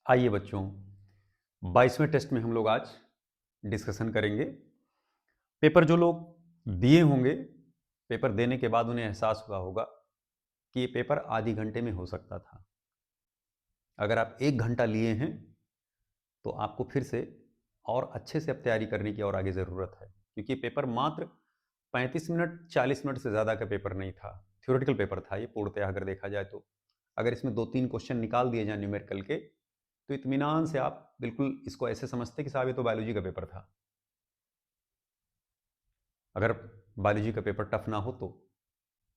आइए बच्चों, 22वें टेस्ट में हम लोग आज डिस्कशन करेंगे। पेपर जो लोग दिए होंगे, पेपर देने के बाद उन्हें एहसास हुआ होगा कि ये पेपर आधी घंटे में हो सकता था। अगर आप 1 घंटा लिए हैं तो आपको फिर से और अच्छे से अब तैयारी करने की और आगे ज़रूरत है, क्योंकि पेपर मात्र 35 मिनट 40 मिनट से ज़्यादा का पेपर नहीं था। थ्योरेटिकल पेपर था ये पूर्णतः अगर देखा जाए तो। अगर इसमें 2-3 क्वेश्चन निकाल दिए जाए न्यूमेरिकल के तो इत्मीनान से आप बिल्कुल इसको ऐसे समझते कि साहब ये तो बायोलॉजी का पेपर था। अगर बायोलॉजी का पेपर टफ ना हो तो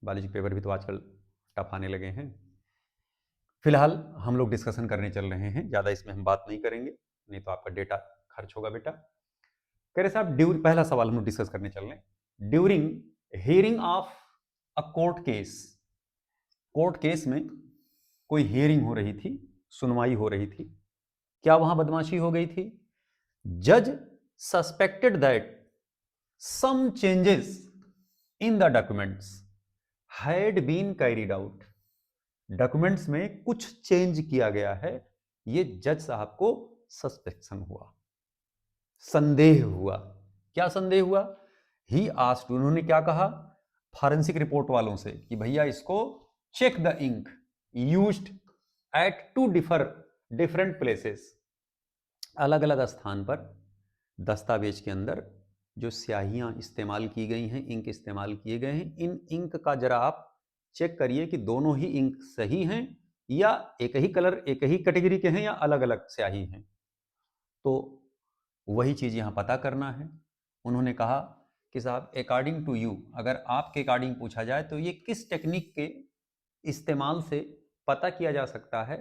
बायोलॉजी के पेपर भी तो आजकल टफ आने लगे हैं। फिलहाल हम लोग डिस्कशन करने चल रहे हैं, ज़्यादा इसमें हम बात नहीं करेंगे, नहीं तो आपका डेटा खर्च होगा बेटा। कह रहे साहब पहला सवाल हम लोग डिस्कस करने चल रहे हैं। During hearing of a court case में कोई हियरिंग हो रही थी, सुनवाई हो रही थी। क्या वहां बदमाशी हो गई थी? जज suspected that some changes in the documents had been carried out. Documents में कुछ चेंज किया गया है, ये जज साहब को सस्पेक्शन हुआ, संदेह हुआ। क्या संदेह हुआ? ही आस्क्ड, उन्होंने क्या कहा फॉरेंसिक रिपोर्ट वालों से कि भैया इसको check the ink used at 2 different places. अलग अलग स्थान पर दस्तावेज के अंदर जो स्याहियां इस्तेमाल की गई हैं, इंक इस्तेमाल किए गए हैं, इन इंक का जरा आप चेक करिए कि दोनों ही इंक सही हैं या एक ही कलर एक ही कैटेगरी के हैं या अलग अलग स्याही हैं। तो वही चीज़ यहाँ पता करना है। उन्होंने कहा कि साहब अकॉर्डिंग टू यू, अगर आपके अकॉर्डिंग पूछा जाए तो ये किस टेक्निक के इस्तेमाल से पता किया जा सकता है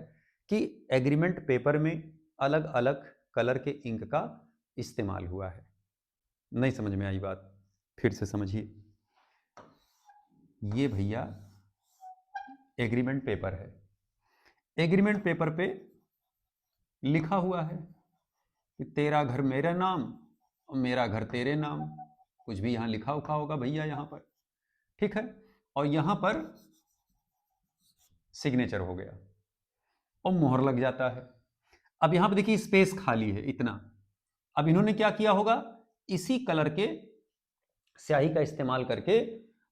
कि एग्रीमेंट पेपर में अलग अलग कलर के इंक का इस्तेमाल हुआ है। नहीं समझ में आई बात? फिर से समझिए। ये भैया एग्रीमेंट पेपर है। एग्रीमेंट पेपर पे लिखा हुआ है कि तेरा घर मेरा नाम और मेरा घर तेरे नाम, कुछ भी यहां लिखा उखा होगा भैया यहां पर, ठीक है। और यहां पर सिग्नेचर हो गया और मोहर लग जाता है। अब यहां पर देखिए स्पेस खाली है इतना। अब इन्होंने क्या किया होगा, इसी कलर के स्याही का इस्तेमाल करके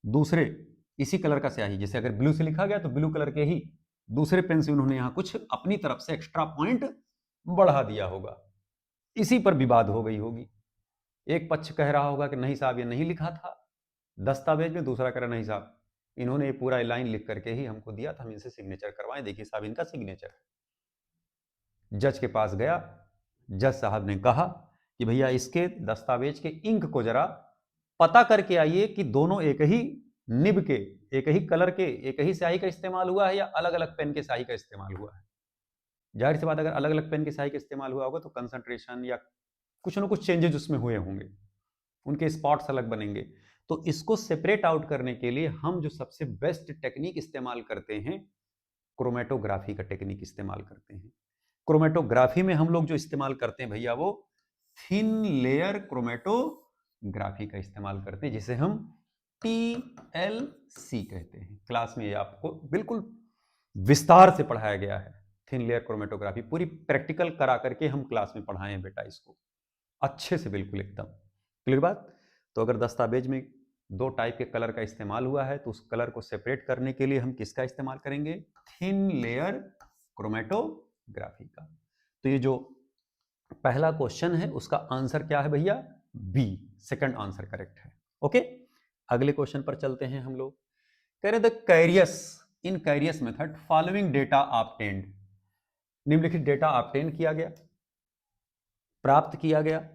दूसरे इसी कलर का स्याही, जैसे अगर ब्लू से लिखा गया तो ब्लू कलर के ही दूसरे पेन से उन्होंने यहां कुछ अपनी तरफ से एक्स्ट्रा पॉइंट बढ़ा दिया होगा। इसी पर विवाद हो गई होगी। एक पक्ष कह रहा होगा कि नहीं साहब ये नहीं लिखा था दस्तावेज में, दूसरा कह रहा नहीं साहब इन्होंने ये पूरा लाइन लिख करके ही हमको दिया था, हम इनसे सिग्नेचर करवाएं, देखिए साहब इनका सिग्नेचर है। जज के पास गया, जज साहब ने कहा कि भैया इसके दस्तावेज के इंक को जरा पता करके आइए कि दोनों एक ही निब के, एक ही कलर के, एक ही स्याही का इस्तेमाल हुआ है या अलग अलग पेन के स्याही का इस्तेमाल हुआ है। जाहिर सी बात, अगर अलग अलग पेन के स्याही का इस्तेमाल हुआ होगा तो कंसंट्रेशन या कुछ ना कुछ चेंजेस उसमें हुए होंगे, उनके स्पॉट्स अलग बनेंगे। तो इसको सेपरेट आउट करने के लिए हम जो सबसे बेस्ट टेक्निक इस्तेमाल करते हैं, क्रोमेटोग्राफी का टेक्निक इस्तेमाल करते हैं। क्रोमेटोग्राफी में हम लोग जो इस्तेमाल करते हैं भैया वो थिन लेयर क्रोमेटोग्राफी का इस्तेमाल करते हैं, जिसे हम TLC कहते हैं। क्लास में ये आपको बिल्कुल विस्तार से पढ़ाया गया है। थिन लेयर क्रोमेटोग्राफी पूरी प्रैक्टिकल करा करके हम क्लास में पढ़ाए हैं बेटा, इसको अच्छे से बिल्कुल एकदम क्लियर बात। तो अगर दस्तावेज में 2 टाइप के कलर का इस्तेमाल हुआ है तो उस कलर को सेपरेट करने के लिए हम किसका इस्तेमाल करेंगे? थिन लेयर क्रोमेटोग्राफी का। तो ये जो पहला क्वेश्चन है उसका आंसर क्या है भैया? बी, सेकंड आंसर करेक्ट है। ओके, अगले क्वेश्चन पर चलते हैं हम लोग। कह रहे the Carius in Carius method following data obtained, निम्नलिखित डेटा ऑब्टेन किया गया, प्राप्त किया गया।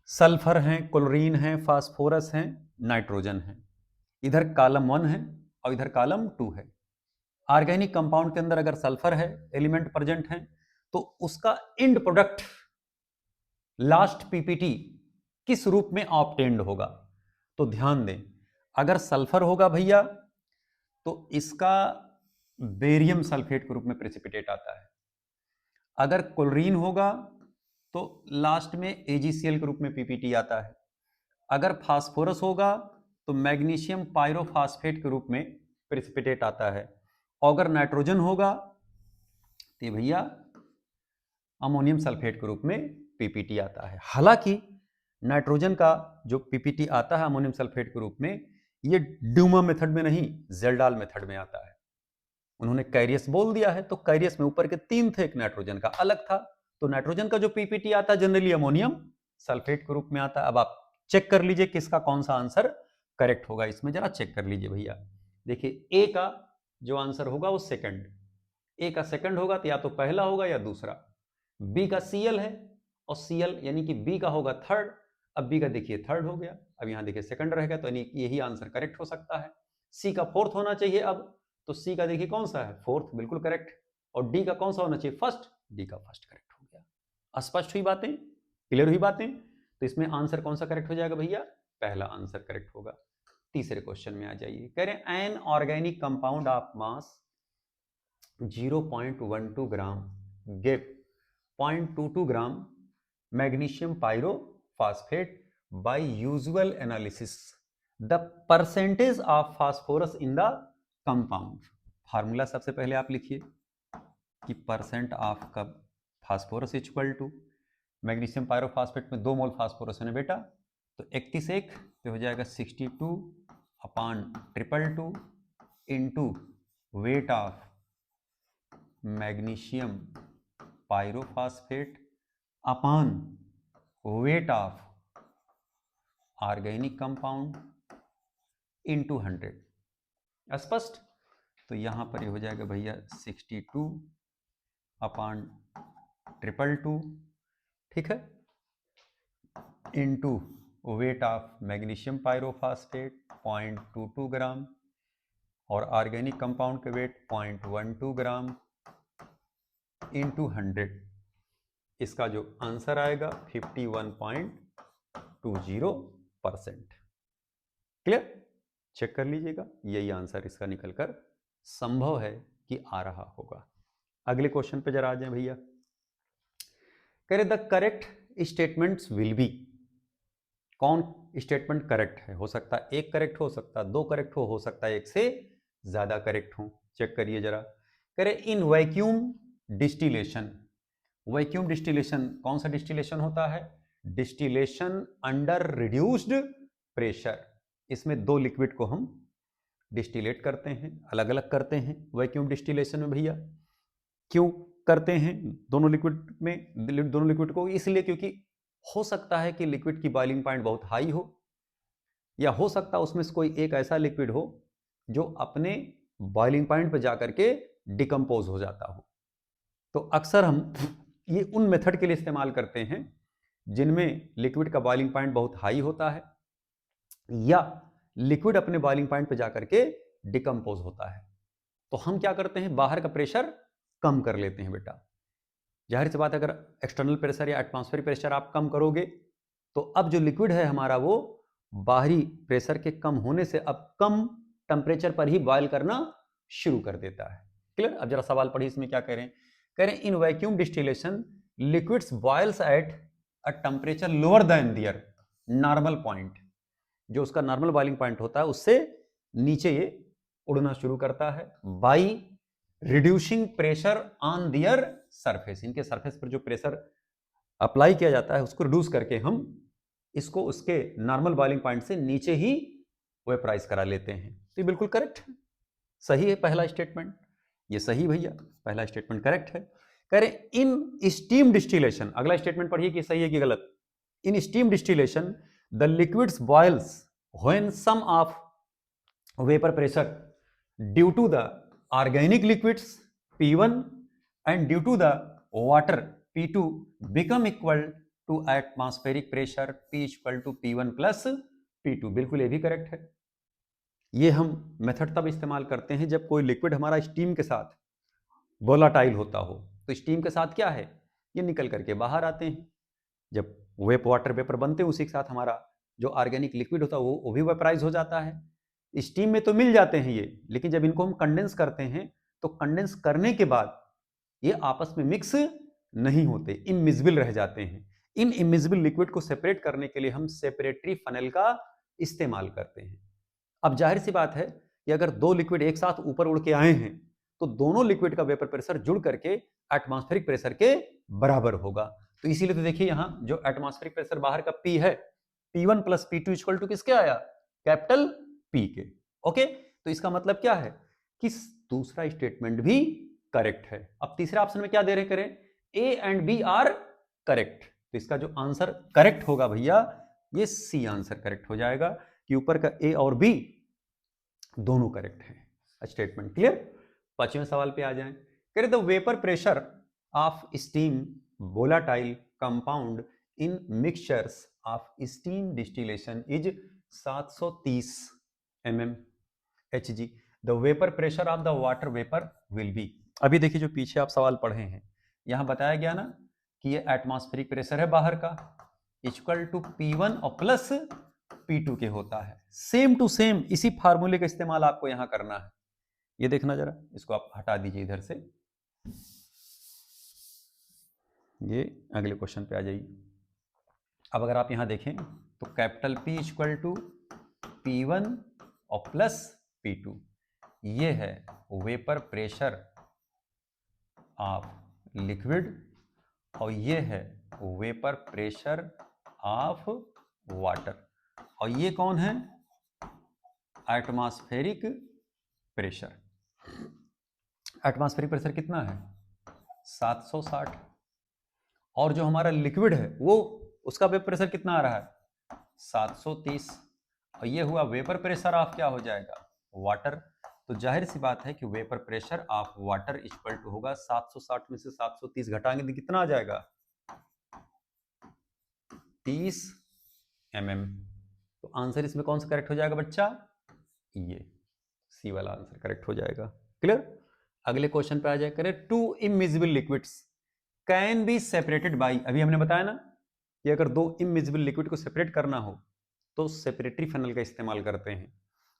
सल्फर है, क्लोरीन है, फास्फोरस है, नाइट्रोजन है। इधर कॉलम 1 है और इधर कॉलम 2 है। ऑर्गेनिक कंपाउंड के अंदर अगर सल्फर है एलिमेंट प्रेजेंट है तो उसका एंड प्रोडक्ट लास्ट पीपीटी किस रूप में ऑब्टेन्ड होगा? तो ध्यान दें, अगर सल्फर होगा भैया तो इसका बेरियम सल्फेट के रूप में प्रेसिपिटेट आता है। अगर क्लोरीन होगा तो लास्ट में AgCl के रूप में पीपीटी आता है। अगर फास्फोरस होगा तो मैग्नीशियम पायरोफॉस्फेट के रूप में प्रेसिपिटेट आता है। और अगर नाइट्रोजन होगा तो भैया अमोनियम सल्फेट के रूप में पीपीटी आता है। हालांकि नाइट्रोजन का जो पीपीटी आता है अमोनियम सल्फेट के रूप में, ये ड्यूमा मेथड में नहीं, जेल्डाल मेथड में आता है। उन्होंने कैरियस बोल दिया है, तो कैरियस में ऊपर के 3 थे, एक नाइट्रोजन का अलग था, तो नाइट्रोजन का जो पीपीटी आता है जनरली अमोनियम सल्फेट के रूप में आता है। अब आप चेक कर लीजिए किसका कौन सा आंसर करेक्ट होगा, इसमें जरा चेक कर लीजिए भैया। देखिए ए का जो आंसर होगा वो सेकंड, ए का सेकंड होगा तो या तो पहला होगा या दूसरा। बी का सीएल है और सीएल यानी कि बी का होगा थर्ड, अब बी का देखिए थर्ड हो गया, अब यहां देखिए सेकंड रहेगा, तो यानी यही आंसर करेक्ट हो सकता है। सी का फोर्थ होना चाहिए अब, तो सी का देखिए कौन सा है, फोर्थ, बिल्कुल करेक्ट। और डी का कौन सा होना चाहिए, फर्स्ट, डी का फर्स्ट करेक्ट हो गया। स्पष्ट हुई बातें, क्लियर हुई बातें? तो इसमें आंसर कौन सा करेक्ट हो जाएगा भैया, पहला आंसर करेक्ट होगा। तीसरे क्वेश्चन में आ जाइए, कह रहे हैं an organic compound of mass 0.12 gram give 0.22 gram magnesium pyrophosphate by usual analysis the percentage of phosphorus in the compound। Formula सबसे पहले आप लिखिए कि परसेंट ऑफ कब phosphorus equal to magnesium pyrophosphate में 2 मोल फास्फोरस है ना बेटा, तो 31 एक तो हो जाएगा 62/222 into weight of magnesium pyrophosphate upon weight of organic compound into 100। स्पष्ट? तो यहां पर ये हो जाएगा भैया 62/222, ठीक है, into weight of magnesium pyrophosphate 0.22 ग्राम और ऑर्गेनिक कंपाउंड के वेट 0.12 ग्राम इंटू 100। इसका जो आंसर आएगा 51.20%। क्लियर? चेक कर लीजिएगा, यही आंसर इसका निकलकर संभव है कि आ रहा होगा। अगले क्वेश्चन पे जरा आ जाए भैया। कह रहे the correct statements will be, कौन स्टेटमेंट करेक्ट है? हो सकता है एक करेक्ट हो सकता है 2 करेक्ट हो सकता है एक से ज्यादा करेक्ट हो। चेक करिए जरा। कह रहे इन वैक्यूम डिस्टिलेशन, वैक्यूम डिस्टिलेशन कौन सा डिस्टिलेशन होता है? Distillation under reduced pressure. इसमें 2 लिक्विड को हम डिस्टिलेट करते हैं, अलग अलग करते हैं वैक्यूम डिस्टिलेशन में भैया। क्यों करते हैं दोनों लिक्विड में, दोनों लिक्विड को? इसलिए क्योंकि हो सकता है कि लिक्विड की बॉइलिंग पॉइंट बहुत हाई हो, या हो सकता है उसमें से कोई एक ऐसा लिक्विड हो जो अपने बॉइलिंग पॉइंट पर जाकर के डिकम्पोज हो जाता हो। तो अक्सर हम ये उन मेथड के लिए इस्तेमाल करते हैं जिनमें लिक्विड का बॉइलिंग पॉइंट बहुत हाई होता है या लिक्विड अपने बॉइलिंग पॉइंट पर जाकर के डिकम्पोज होता है। तो हम क्या करते हैं, बाहर का प्रेशर कम कर लेते हैं बेटा। जाहिर सी बात है, अगर एक्सटर्नल प्रेशर या एटमॉस्फेरिक प्रेशर आप कम करोगे तो अब जो लिक्विड है हमारा वो बाहरी प्रेशर के कम होने से अब कम टेम्परेचर पर ही बॉयल करना शुरू कर देता है। क्लियर? अब जरा सवाल पढ़िए, इसमें क्या कह रहे हैं? कह रहे हैं in vacuum distillation liquids boils at a temperature lower than their normal point. जो उसका नॉर्मल बॉइलिंग पॉइंट होता है उससे नीचे ये उड़ना शुरू करता है by reducing pressure on their surface. इनके सरफेस पर जो प्रेशर अप्लाई किया जाता है उसको रिड्यूस करके हम इसको उसके नॉर्मल बॉइलिंग पॉइंट से नीचे ही वेपराइज करा लेते हैं। तो ये बिल्कुल करेक्ट है, सही है पहला स्टेटमेंट, ये सही भैया, पहला स्टेटमेंट करेक्ट है। कह रहे इन स्टीम डिस्टिलेशन, अगला स्टेटमेंट पढ़िए कि सही है कि गलत। In steam distillation the liquids boils when sum of vapour pressure due to the organic liquids P1 and due to the water P2 become equal to atmospheric pressure P equal to P1 plus P2। बिल्कुल ये भी correct है। ये हम method तब इस्तेमाल करते हैं जब कोई लिक्विड हमारा स्टीम के साथ वोलाटाइल होता हो। तो स्टीम के साथ क्या है, ये निकल करके बाहर आते हैं। जब वाटर वेपर बनते हैं उसी के साथ हमारा जो ऑर्गेनिक लिक्विड होता है वो भी वेपराइज हो जाता है। स्टीम में तो मिल जाते हैं ये, लेकिन जब इनको हम कंडेंस करते हैं तो कंडेंस करने के बाद ये आपस में मिक्स नहीं होते, इमिजिबल रह जाते हैं। इन इमिजिबल लिक्विड को सेपरेट करने के लिए हम सेपरेटरी फनल का इस्तेमाल करते हैं। अब जाहिर सी बात है कि अगर 2 लिक्विड एक साथ ऊपर उड़ के आए हैं तो दोनों लिक्विड का वेपर प्रेशर जुड़ करके एटमॉस्फेरिक प्रेशर के बराबर होगा। तो इसीलिए तो देखिए यहां जो एटमॉस्फेरिक प्रेशर बाहर का P है, P1 plus P2 equal to किसके आया, कैपिटल P के। ओके, तो इसका मतलब क्या है कि दूसरा स्टेटमेंट भी करेक्ट है। अब तीसरे ऑप्शन में क्या दे रहे करें, A and B are correct, तो इसका जो आंसर करेक्ट होगा भैया ये C आंसर करेक्ट हो जाएगा कि ऊपर का A और B दोनों करेक्ट हैं। Statement clear. पांचवें सवाल पे आ जाएं, कह रहे the vapour pressure of steam volatile compound in mixtures of steam distillation is 730 mm Hg, the vapour pressure of the water vapour will be. अभी देखिए जो पीछे आप सवाल पढ़े हैं यहां बताया गया ना कि ये एटमॉस्फेरिक प्रेशर है बाहर का, इक्वल टू P1 और प्लस P2 के होता है। सेम टू सेम इसी फार्मूले का इस्तेमाल आपको यहां करना है। ये देखना जरा, इसको आप हटा दीजिए इधर से, ये अगले क्वेश्चन पे आ जाइए। अब अगर आप यहां देखें तो capital P equal to P1 और प्लस P2, ये है वेपर प्रेशर ऑफ लिक्विड और ये है वेपर प्रेशर ऑफ वाटर, और ये कौन है, एटमॉस्फेरिक प्रेशर। एटमॉस्फेरिक प्रेशर कितना है 760, और जो हमारा लिक्विड है वो उसका वेपर प्रेशर कितना आ रहा है 730, और ये हुआ वेपर प्रेशर ऑफ क्या हो जाएगा वाटर। तो जाहिर सी बात है कि vapour pressure of water equal to होगा 760 में से 730 घटाएंगे तो कितना आ जाएगा 30 mm। तो आंसर इसमें कौन सा करेक्ट हो जाएगा बच्चा, ये सी वाला आंसर करेक्ट हो जाएगा। क्लियर। अगले क्वेश्चन पे आ जाए, करें two immiscible liquids can be separated by, अभी हमने बताया ना कि अगर दो इमिजिबल लिक्विड को सेपरेट करना हो तो सेपरेटरी फनल का इस्तेमाल करते हैं,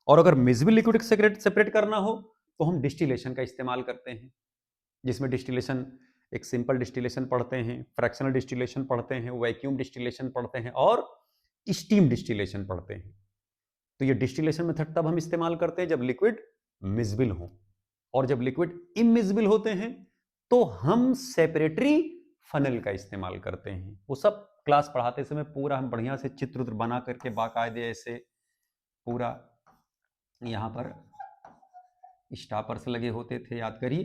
और अगर मिजिबल लिक्विड को सेपरेट करना हो तो हम डिस्टिलेशन का इस्तेमाल करते हैं, जिसमें डिस्टिलेशन एक सिंपल डिस्टिलेशन पढ़ते हैं, फ्रैक्शनल डिस्टिलेशन पढ़ते हैं, वैक्यूम डिस्टिलेशन पढ़ते हैं और स्टीम डिस्टिलेशन पढ़ते हैं। तो ये डिस्टिलेशन मेथड तब हम इस्तेमाल करते हैं जब लिक्विड मिजिबल हो, और जब लिक्विड इमिजिबल होते हैं तो हम सेपरेटरी फनल का इस्तेमाल करते हैं। वो सब क्लास पढ़ाते समय पूरा हम बढ़िया से चित्र बना करके बाकायदे ऐसे पूरा यहाँ पर स्टॉपर्स लगे होते थे, याद करिए।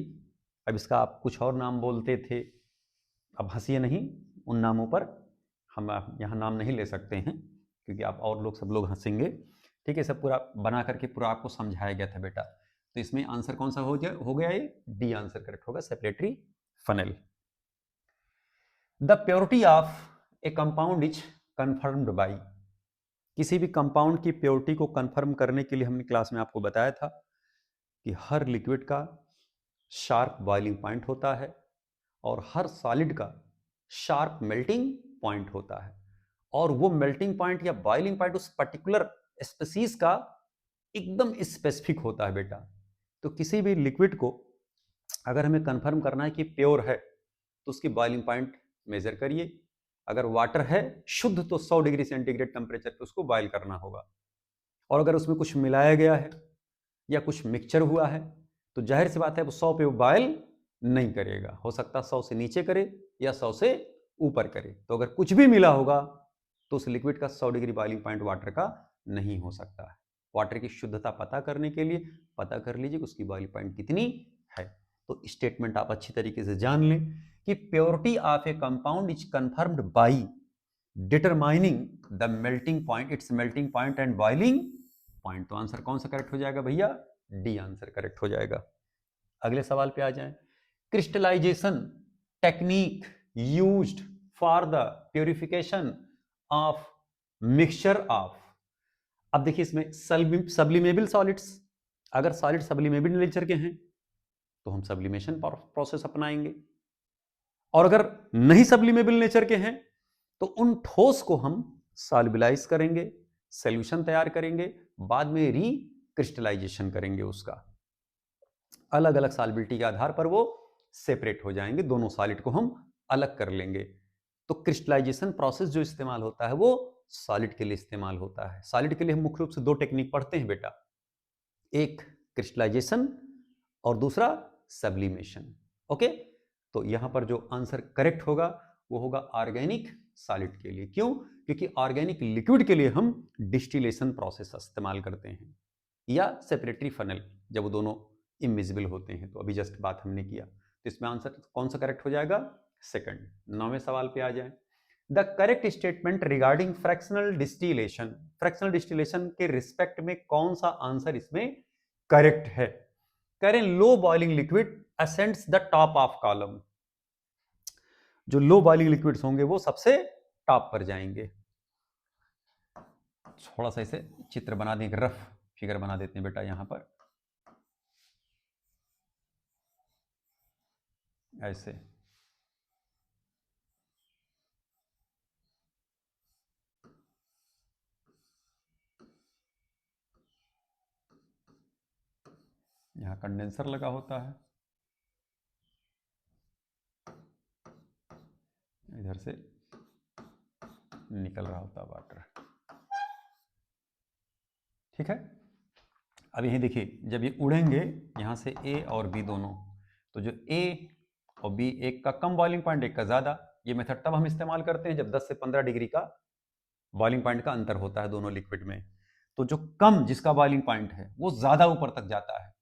अब इसका आप कुछ और नाम बोलते थे, अब हंसिए नहीं उन नामों पर, हम यहाँ नाम नहीं ले सकते हैं क्योंकि आप और लोग सब लोग हंसेंगे। ठीक है, सब पूरा बना करके पूरा आपको समझाया गया था बेटा। तो इसमें आंसर कौन सा हो गया, ये डी आंसर करेक्ट होगा, separatory funnel. The purity of a compound is confirmed by, किसी भी कंपाउंड की प्योरिटी को कंफर्म करने के लिए हमने क्लास में आपको बताया था कि हर लिक्विड का शार्प बॉइलिंग पॉइंट होता है और हर सॉलिड का शार्प मेल्टिंग पॉइंट होता है, और वो मेल्टिंग पॉइंट या बॉइलिंग पॉइंट उस पर्टिकुलर स्पीसीज का एकदम स्पेसिफिक होता है बेटा। तो किसी भी लिक्विड को अगर हमें कंफर्म करना है कि प्योर है तो उसकी बॉइलिंग पॉइंट मेजर करिए। अगर वाटर है शुद्ध तो 100 डिग्री सेंटीग्रेड टेम्परेचर पे उसको बॉयल करना होगा, और अगर उसमें कुछ मिलाया गया है या कुछ मिक्सचर हुआ है तो जाहिर सी बात है वो 100 पे बॉयल नहीं करेगा, हो सकता है 100 से नीचे करे या 100 से ऊपर करे। तो अगर कुछ भी मिला होगा तो उस लिक्विड का 100 डिग्री बॉइलिंग पॉइंट वाटर का नहीं हो सकता है। वाटर की शुद्धता पता करने के लिए पता कर लीजिए कि उसकी बॉइलिंग पॉइंट कितनी है। तो स्टेटमेंट आप अच्छी तरीके से जान लें कि purity of a compound is confirmed by determining the melting point, it's melting point and boiling point. तो आंसर कौन सा करेक्ट हो जाएगा भैया, डी आंसर करेक्ट हो जाएगा। अगले सवाल पे आ जाएं, crystallisation technique used for the purification of mixture of. अब देखिए इसमें सब्लिमेबल सॉलिड्स, अगर सॉलिड सब्लिमेबल नेचर के हैं तो हम सब्लिमेशन प्रोसेस अपनाएंगे, और अगर नहीं सब्लिमेबल नेचर के हैं तो उन ठोस को हम सॉल्युबलाइज करेंगे, सॉल्यूशन तैयार करेंगे, बाद में रीक्रिस्टलाइजेशन करेंगे, उसका अलग अलग सॉल्युबिलिटी के आधार पर वो सेपरेट हो जाएंगे, दोनों सॉलिड को हम अलग कर लेंगे। तो क्रिस्टलाइजेशन प्रोसेस जो इस्तेमाल होता है वो सॉलिड के लिए इस्तेमाल होता है। सॉलिड के लिए हम मुख्य रूप से दो टेक्निक पढ़ते हैं बेटा, एक क्रिस्टलाइजेशन और दूसरा सब्लिमेशन। ओके, तो यहां पर जो आंसर करेक्ट होगा वो होगा ऑर्गेनिक सॉलिड के लिए। क्यों? क्योंकि ऑर्गेनिक लिक्विड के लिए हम डिस्टिलेशन प्रोसेस इस्तेमाल करते हैं या सेपरेटरी फनल, जब वो दोनों इमिजिबल होते हैं। तो अभी जस्ट बात हमने किया, तो इसमें आंसर कौन सा करेक्ट हो जाएगा? सेकंड। 9वें सवाल पे आ जाए। The correct statement regarding fractional distillation, fractional distillation के रिस्पेक्ट में कौन सा आंसर इसमें करेक्ट है? करें low boiling liquid ascends the top of column, जो लो बॉइलिंग लिक्विड्स होंगे वो सबसे टॉप पर जाएंगे। थोड़ा सा इसे चित्र बना दें, एक रफ फिगर बना देते हैं बेटा यहां पर, ऐसे। यहां कंडेंसर लगा होता है, इधर से निकल रहा होता है वाटर। ठीक है, अब यही देखिए, जब ये उड़ेंगे यहां से ए और बी दोनों, तो जो ए और बी, एक का कम बॉइलिंग पॉइंट, एक का ज्यादा, ये मेथड तब हम इस्तेमाल करते हैं जब 10 से 15 डिग्री का बॉइलिंग पॉइंट का अंतर होता है दोनों लिक्विड में। तो जो कम जिसका बॉइलिंग पॉइंट है वो ज्यादा ऊपर तक जाता है,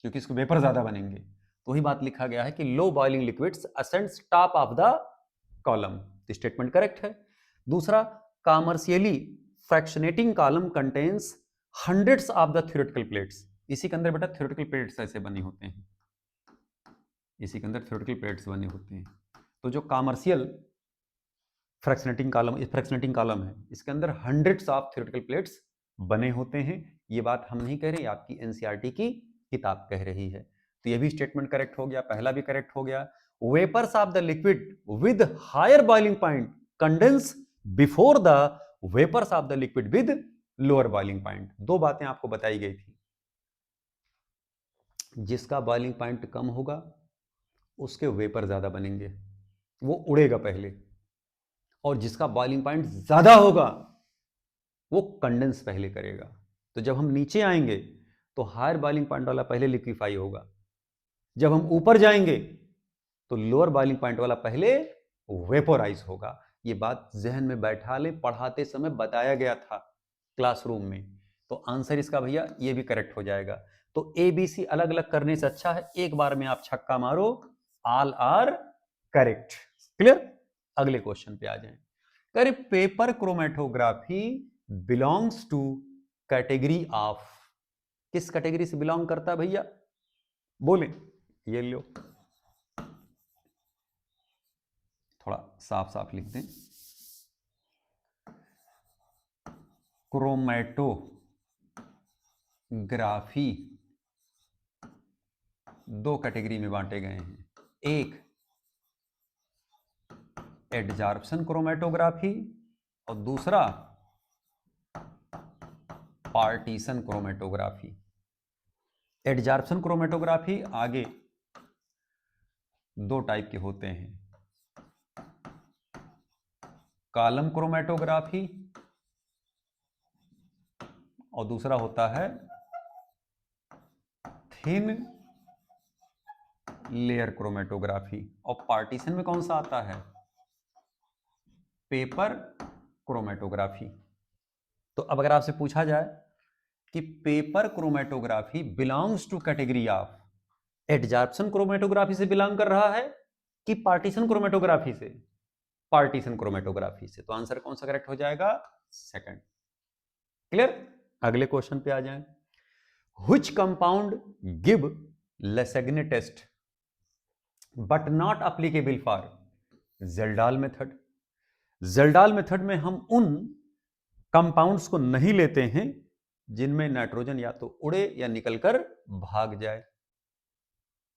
क्योंकि इसको वेपर ज्यादा बनेंगे। तो वही बात लिखा गया है कि low boiling liquids ascends top of the column. तो स्टेटमेंट करेक्ट है। दूसरा, commercially fractionating column contains hundreds of the theoretical plates. इसी के अंदर बेटा थ्योरेटिकल प्लेट्स ऐसे बने होते हैं, इसी के अंदर थ्योरेटिकल प्लेट्स बने होते हैं। तो जो कॉमर्शियल फ्रैक्शनेटिंग कॉलम है, इसके अंदर हंड्रेड्स ऑफ थ्योरेटिकल प्लेट्स बने होते हैं। ये बात हम नहीं कह रहे, आपकी एनसीईआरटी की किताब कह रही है। तो ये भी स्टेटमेंट करेक्ट हो गया, पहला भी करेक्ट हो गया। Vapours of the liquid with higher boiling point condense before the vapours of the liquid with lower boiling point. दो बातें आपको बताई गई थी, जिसका बॉइलिंग पॉइंट कम होगा उसके वेपर ज्यादा बनेंगे, वो उड़ेगा पहले, और जिसका बॉइलिंग पॉइंट ज्यादा होगा वो कंडेंस पहले करेगा। तो जब हम नीचे आएंगे तो हायर बॉइलिंग पॉइंट वाला पहले लिक्विफाई होगा, जब हम ऊपर जाएंगे तो लोअर बॉइलिंग पॉइंट वाला पहले वेपोराइज होगा। ये बात जहन में बैठा ले, पढ़ाते समय बताया गया था क्लासरूम में। तो आंसर इसका भैया ये भी करेक्ट हो जाएगा। तो ए बी सी अलग अलग करने से अच्छा है एक बार में आप छक्का मारो, ऑल आर करेक्ट। क्लियर? अगले क्वेश्चन पे आ जाएं। करें paper chromatography belongs to category of, किस कैटेगरी से बिलोंग करता है भैया? बोले, ये लो थोड़ा साफ साफ लिख दें। क्रोमेटोग्राफी दो कैटेगरी में बांटे गए हैं, एक एडजॉर्प्शन क्रोमेटोग्राफी और दूसरा पार्टीशन क्रोमेटोग्राफी। एडजॉर्प्शन क्रोमेटोग्राफी आगे दो टाइप के होते हैं, कॉलम क्रोमेटोग्राफी और दूसरा होता है थिन लेयर क्रोमेटोग्राफी। और पार्टीशन में कौन सा आता है? Paper chromatography. तो अब अगर आपसे पूछा जाए कि paper chromatography belongs to category of, adsorption chromatography से बिलोंग कर रहा है कि पार्टीशन क्रोमेटोग्राफी से? पार्टीशन क्रोमेटोग्राफी से। तो आंसर कौन सा करेक्ट हो जाएगा? सेकंड। क्लियर? अगले क्वेश्चन पे आ जाएं। Which compound give Lassaigne test but not applicable for Kjeldahl method? Kjeldahl method में हम उन कंपाउंड्स को नहीं लेते हैं जिनमें नाइट्रोजन या तो उड़े या निकलकर भाग जाए,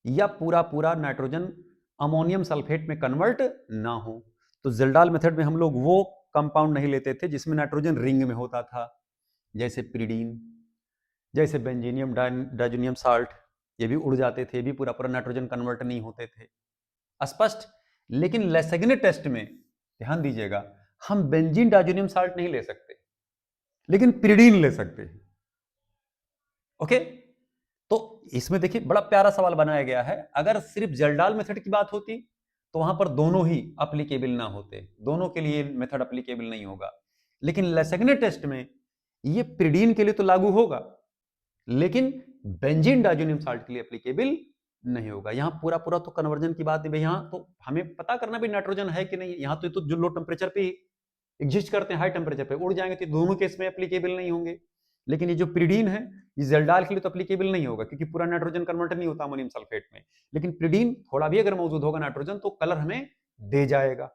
या पूरा पूरा नाइट्रोजन अमोनियम सल्फेट में कन्वर्ट ना हो। तो ज़ेल्डाल मेथड में हम लोग वो कंपाउंड नहीं लेते थे जिसमें नाइट्रोजन रिंग में होता था, जैसे पिरीडीन, जैसे बेंजीनियम डाइजोनियम साल्ट, ये भी उड़ जाते थे, ये भी पूरा पूरा नाइट्रोजन कन्वर्ट नहीं होते थे। स्पष्ट? लेकिन लेसेग्ने टेस्ट में ध्यान दीजिएगा, हम बेंजीन डाइजोनियम साल्ट नहीं ले सकते, लेकिन पिरीडीन ले सकते हैं। ओके? तो इसमें देखिए बड़ा प्यारा सवाल बनाया गया है, अगर सिर्फ जल्डाल मेथड की बात होती तो वहां पर दोनों ही अप्लीकेबल ना होते, दोनों के लिए मेथड अप्लीकेबल नहीं होगा। लेकिन लेसेग्ने टेस्ट में ये पिरिडीन के लिए तो लागू होगा, लेकिन बेंजीन डाइज़ोनियम साल्ट के लिए एप्लीकेबल नहीं होगा। यहां पूरा पूरा तो कन्वर्जन की बात है भाई, यहां तो हमें पता करना भी नाइट्रोजन है कि नहीं। यहां तो जो लो टेम्परेचर पे एग्जिस्ट करते हैं, हाई टेम्परेचर पे उड़ जाएंगे तो दोनों केस में एप्लीकेबल नहीं होंगे। लेकिन ये जो पिरिडीन है ये जल्डाल के लिए तो एप्लीकेबल नहीं होगा, क्योंकि पूरा नाइट्रोजन कन्वर्ट नहीं होता अमोनियम सल्फेट में। लेकिन पिरिडीन थोड़ा भी अगर मौजूद होगा नाइट्रोजन तो कलर हमें दे जाएगा।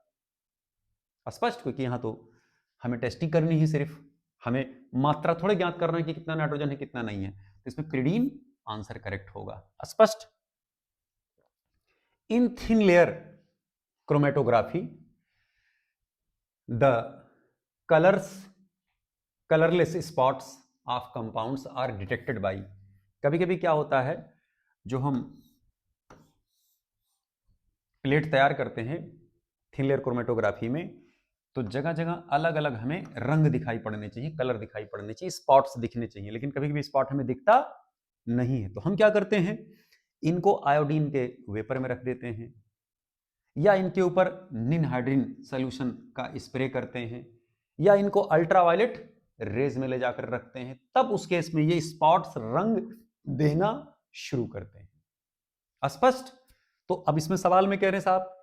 स्पष्ट, क्योंकि यहां तो हमें टेस्टिंग करनी है, सिर्फ हमें मात्रा थोड़े ज्ञात करना है कि कितना नाइट्रोजन है कितना नहीं है। तो इसमें पिरिडीन आंसर करेक्ट होगा। स्पष्ट। In thin layer chromatography the colourless spots of compounds are detected by. कभी कभी क्या होता है, जो हम प्लेट तैयार करते हैं थिन लेयर क्रोमेटोग्राफी में, तो जगह जगह अलग अलग हमें रंग दिखाई पड़ने चाहिए, कलर दिखाई पड़ने चाहिए, स्पॉट्स दिखने चाहिए। लेकिन कभी कभी स्पॉट हमें दिखता नहीं है, तो हम क्या करते हैं, इनको आयोडीन के वेपर में रख देते हैं, या इनके ऊपर निनहाइड्रिन सोल्यूशन का स्प्रे करते हैं, या इनको अल्ट्रावायलेट रेज में ले जाकर रखते हैं। तब उस केस में ये स्पॉट्स रंग देना शुरू करते हैं। स्पष्ट। तो अब इसमें सवाल में कह रहे हैं साहब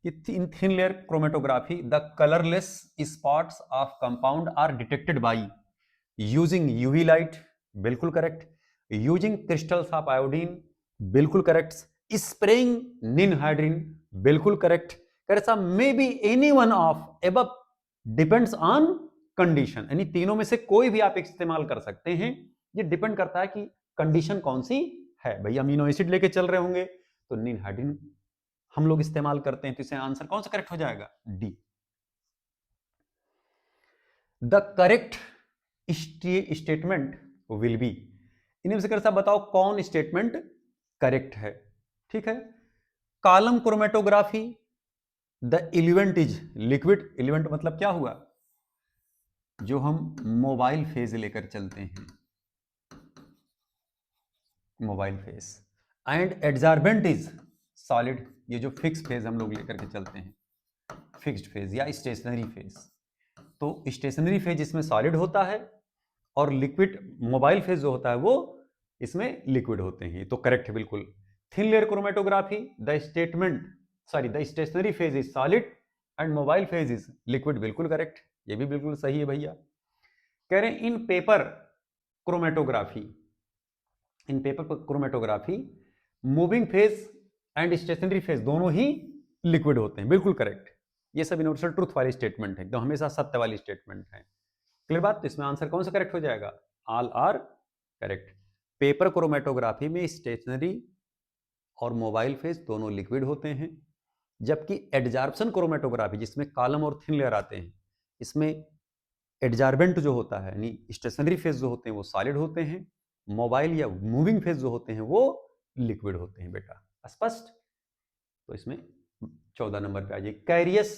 कि in thin layer chromatography the colourless spots of compound are detected by using UV light, बिल्कुल correct, using crystals of iodine, बिल्कुल करेक्ट, स्प्रेइंग निनहाइड्रिन, बिल्कुल करेक्ट। कह रहे साहब may be any one of above depends on condition, यानी तीनों में से कोई भी आप इस्तेमाल कर सकते हैं। ये डिपेंड करता है कि कंडीशन कौन सी है। भाई अमीनो एसिड लेके चल रहे होंगे तो निनहाइड्रिन हम लोग इस्तेमाल करते हैं, तो इसे आंसर कौन सा करेक्ट हो जाएगा, D. The correct statement will be, इन्हें से कर साहब बताओ कौन स्टेटमेंट करेक्ट है। ठीक है, column chromatography the element is liquid, element मतलब क्या हुआ, जो हम मोबाइल फेज लेकर चलते हैं, mobile phase, and adsorbent is solid, ये जो फिक्स फेज हम लोग लेकर के चलते हैं, फिक्स्ड फेज या स्टेशनरी फेज। तो स्टेशनरी फेज इसमें सॉलिड होता है, और लिक्विड मोबाइल फेज जो होता है वो इसमें लिक्विड होते हैं। तो करेक्ट है बिल्कुल। Thin layer chromatography the stationary phase is solid and mobile phase is liquid, बिल्कुल करेक्ट, ये भी बिल्कुल सही है भैया। कह रहे हैं इन paper chromatography moving phase and stationary phase दोनों ही लिक्विड होते हैं, बिल्कुल करेक्ट। ये सब यूनिवर्सल ट्रूथ वाली स्टेटमेंट है, एकदम हमेशा सत्य वाली स्टेटमेंट है। क्लियर बात। तो इसमें आंसर कौन सा करेक्ट हो जाएगा, all are correct. Paper chromatography में स्टेशनरी और मोबाइल फेज दोनों लिक्विड होते हैं, जबकि एडजॉर्प्शन क्रोमेटोग्राफी जिसमें कॉलम और थिन लेयर आते हैं, इसमें एडजॉर्बेंट जो होता है यानी स्टेशनरी फेज जो होते हैं वो सॉलिड होते हैं, मोबाइल या मूविंग फेज जो होते हैं वो लिक्विड होते हैं बेटा। स्पष्ट। तो इसमें 14 नंबर पे आ जाइए, Carius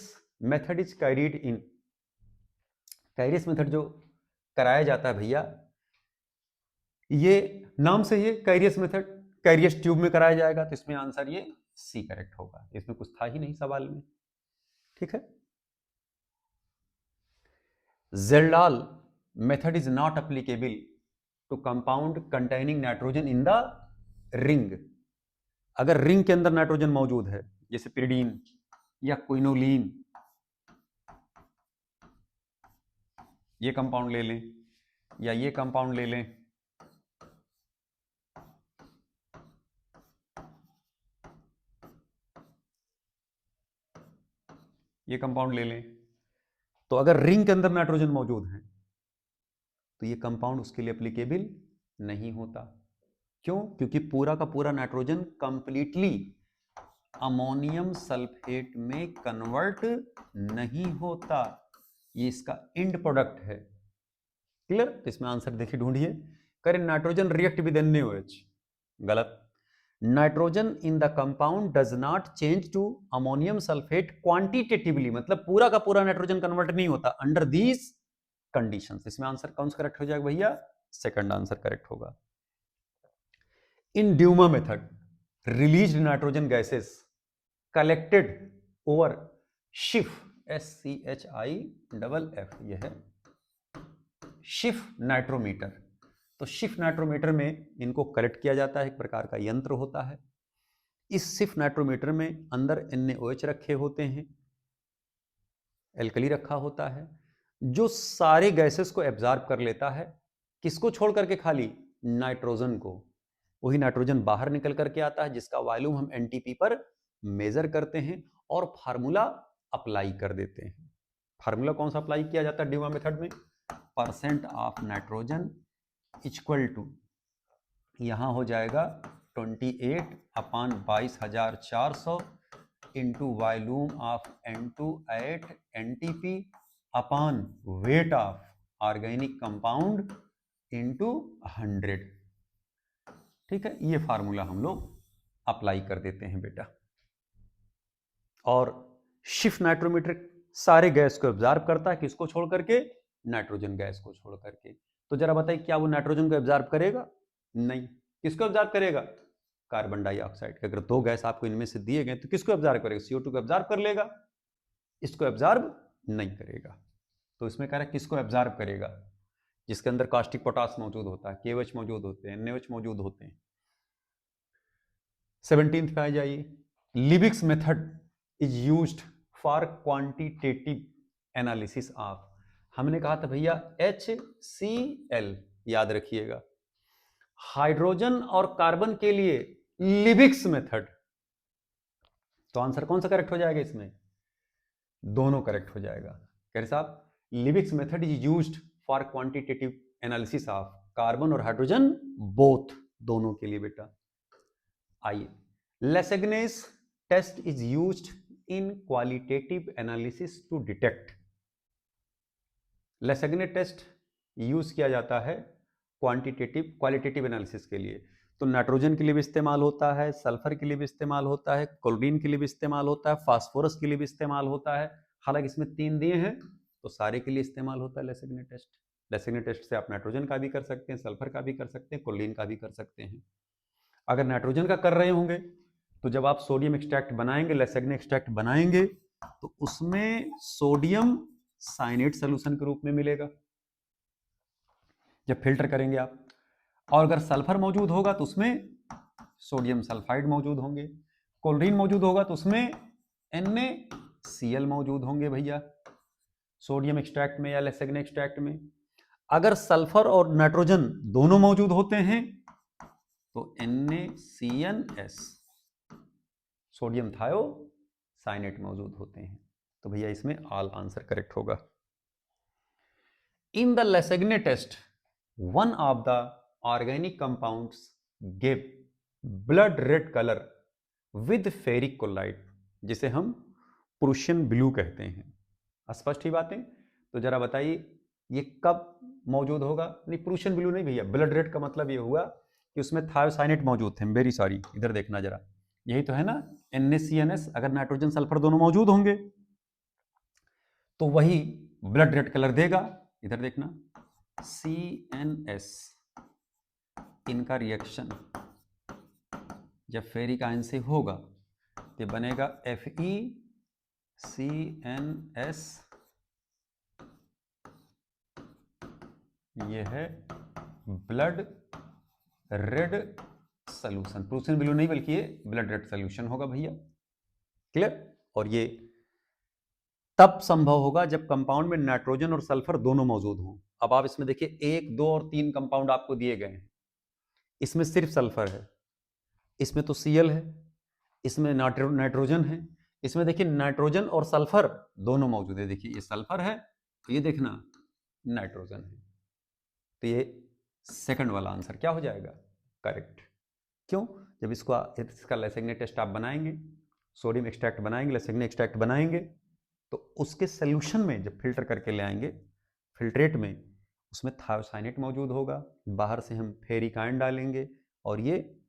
method is carried in, Carius method जो कराया जाता है भैया, ये नाम से ये कैरियस मेथड कैरियस ट्यूब में कराया जाएगा, तो इसमें आंसर ये सी करेक्ट होगा, इसमें कुछ था ही नहीं सवाल में। ठीक है, Kjeldahl method is not applicable to compound containing nitrogen in the ring. अगर रिंग के अंदर नाइट्रोजन मौजूद है, जैसे पिरिडीन या क्विनोलिन, ये कंपाउंड ले लें या ये कंपाउंड ले लें, ये कंपाउंड ले लें, तो अगर रिंग के अंदर नाइट्रोजन मौजूद है तो ये कंपाउंड उसके लिए एप्लीकेबल नहीं होता। क्यों? क्योंकि पूरा का पूरा नाइट्रोजन कंप्लीटली अमोनियम सल्फेट में कन्वर्ट नहीं होता, ये इसका एंड प्रोडक्ट है। क्लियर। तो इसमें आंसर देखिए ढूंढिए, करें नाइट्रोजन रिएक्ट विद NaOH, गलत। Nitrogen in the compound does not change to ammonium sulphate quantitatively, मतलब पूरा का पूरा नाइट्रोजन कन्वर्ट नहीं होता अंडर दीज कंडीशंस। इसमें आंसर कौन सा करेक्ट हो जाएगा भैया, सेकंड आंसर करेक्ट होगा। In Dumas method released nitrogen gases collected over Schiff SCHIFF, यह है शिफ नाइट्रोमीटर। तो शिफ नाइट्रोमीटर में इनको कलेक्ट किया जाता है, एक प्रकार का यंत्र होता है। इस शिफ नाइट्रोमीटर में अंदर NaOH रखे होते हैं, एल्कली रखा होता है, जो सारे गैसेस को एब्जॉर्ब कर लेता है। किसको छोड़ करके? खाली नाइट्रोजन को। वही नाइट्रोजन बाहर निकल करके आता है, जिसका वॉल्यूम हम NTP पर मेजर करते हैं और फार्मूला अप्लाई कर देते हैं। फार्मूला कौन सा अप्लाई किया जाता है ड्यूमा मेथड में? Percent of nitrogen equal to, यहां हो जाएगा 28/22,400 into volume of N2 at NTP upon weight of organic compound into 100। ठीक है, ये फार्मूला हम लोग अप्लाई कर देते हैं बेटा। और शिफ्ट नाइट्रोमीटर सारे गैस को एब्जॉर्ब करता है, किसको छोड़ करके? नाइट्रोजन गैस को छोड़ करके। तो जरा बताइए, क्या वो नाइट्रोजन को एब्जॉर्ब करेगा? नहीं। किसको एब्जॉर्ब करेगा? Carbon dioxide. अगर दो गैस आपको इनमें से दिए गए तो किसको एब्जॉर्ब करेगा? CO2 को एब्जॉर्ब कर लेगा, इसको एब्जॉर्ब नहीं करेगा। तो इसमें कह रहा है किसको एब्जॉर्ब करेगा? जिसके अंदर कास्टिक पोटास मौजूद होता है, KOH मौजूद होते हैं, NaOH मौजूद होते हैं। 17th पे आ जाइए। Liebig's method is used for quantitative analysis of, हमने कहा था भैया HCl, याद रखिएगा। हाइड्रोजन और कार्बन के लिए लिबिक्स मेथड। तो आंसर कौन सा करेक्ट हो जाएगा इसमें? दोनों करेक्ट हो जाएगा। कह रहे साहब, Liebig's method is used for quantitative analysis of carbon और हाइड्रोजन बोथ, दोनों के लिए बेटा। आइए, Lassaigne's test is used in qualitative analysis to detect. Lassaigne test use किया जाता है क्वालिटेटिव एनालिसिस के लिए। तो नाइट्रोजन के लिए भी इस्तेमाल होता है, सल्फर के लिए भी इस्तेमाल होता है, क्लोरीन के लिए भी इस्तेमाल होता है, फास्फोरस के लिए भी इस्तेमाल होता है। हालांकि इसमें 3 दिए हैं तो सारे के लिए इस्तेमाल होता है लेसेग्ने टेस्ट। लेसेग्ने टेस्ट से आप नाइट्रोजन का भी कर सकते हैं, सल्फर का भी कर सकते हैं, क्लोरीन का भी कर सकते हैं। अगर नाइट्रोजन का कर रहे होंगे तो जब आप सोडियम एक्सट्रैक्ट बनाएंगे, लेसेग्ने एक्सट्रैक्ट बनाएंगे, तो उसमें सोडियम साइनेट सोल्यूशन के रूप में मिलेगा जब फिल्टर करेंगे आप। और अगर सल्फर मौजूद होगा तो उसमें सोडियम सल्फाइड मौजूद होंगे, क्लोरीन मौजूद होगा तो उसमें NaCl मौजूद होंगे भैया, सोडियम एक्सट्रैक्ट में या लेसेग्ने एक्सट्रैक्ट में। अगर सल्फर और नाइट्रोजन दोनों मौजूद होते हैं तो NaCnS, सोडियम थायोसाइनेट मौजूद होते हैं। तो भैया इसमें ऑल आंसर करेक्ट होगा। In the Lassaigne test one of the organic compounds give blood red color with ferric chloride, जिसे हम प्रूशियन ब्लू कहते हैं। स्पष्ट ही बातें। तो जरा बताइए ये कब मौजूद होगा? नहीं, प्रूशियन ब्लू नहीं भैया, ब्लड रेड का मतलब ये हुआ कि उसमें थायोसाइनेट मौजूद थे। वेरी सॉरी, इधर देखना जरा, यही तो है ना NaCnS। अगर नाइट्रोजन सल्फर दोनों मौजूद होंगे तो वही ब्लड रेड कलर देगा। इधर देखना, CnS, इनका रिएक्शन जब फेरिक आयन से होगा तो बनेगा FeCnS, ये है blood red solution. Prussian blue नहीं बल्कि ये ब्लड रेड सोल्यूशन होगा भैया। क्लियर? और ये तब संभव होगा जब कंपाउंड में नाइट्रोजन और सल्फर दोनों मौजूद हों। अब आप इसमें देखिए 1, 2 और 3 कंपाउंड आपको दिए गए हैं, इसमें सिर्फ सल्फर है, इसमें तो Cl है, इसमें नाइट्रोजन है, इसमें देखिए नाइट्रोजन और सल्फर दोनों मौजूद है। देखिए ये सल्फर है तो ये देखना नाइट्रोजन है। तो ये सेकंड वाला आंसर क्या हो जाएगा? करेक्ट। क्यों? जब इसका लेसेग्ने टेस्ट आप बनाएंगे, सोडियम एक्सट्रैक्ट बनाएंगे, लेसेग्ने एक्सट्रैक्ट बनाएंगे, तो उसके सोल्यूशन में जब फिल्टर करके ले आएंगे फिल्ट्रेट में, उसमें थायोसाइनेट मौजूद होगा, बाहर से हम फेरिक आयन डालेंगे और ये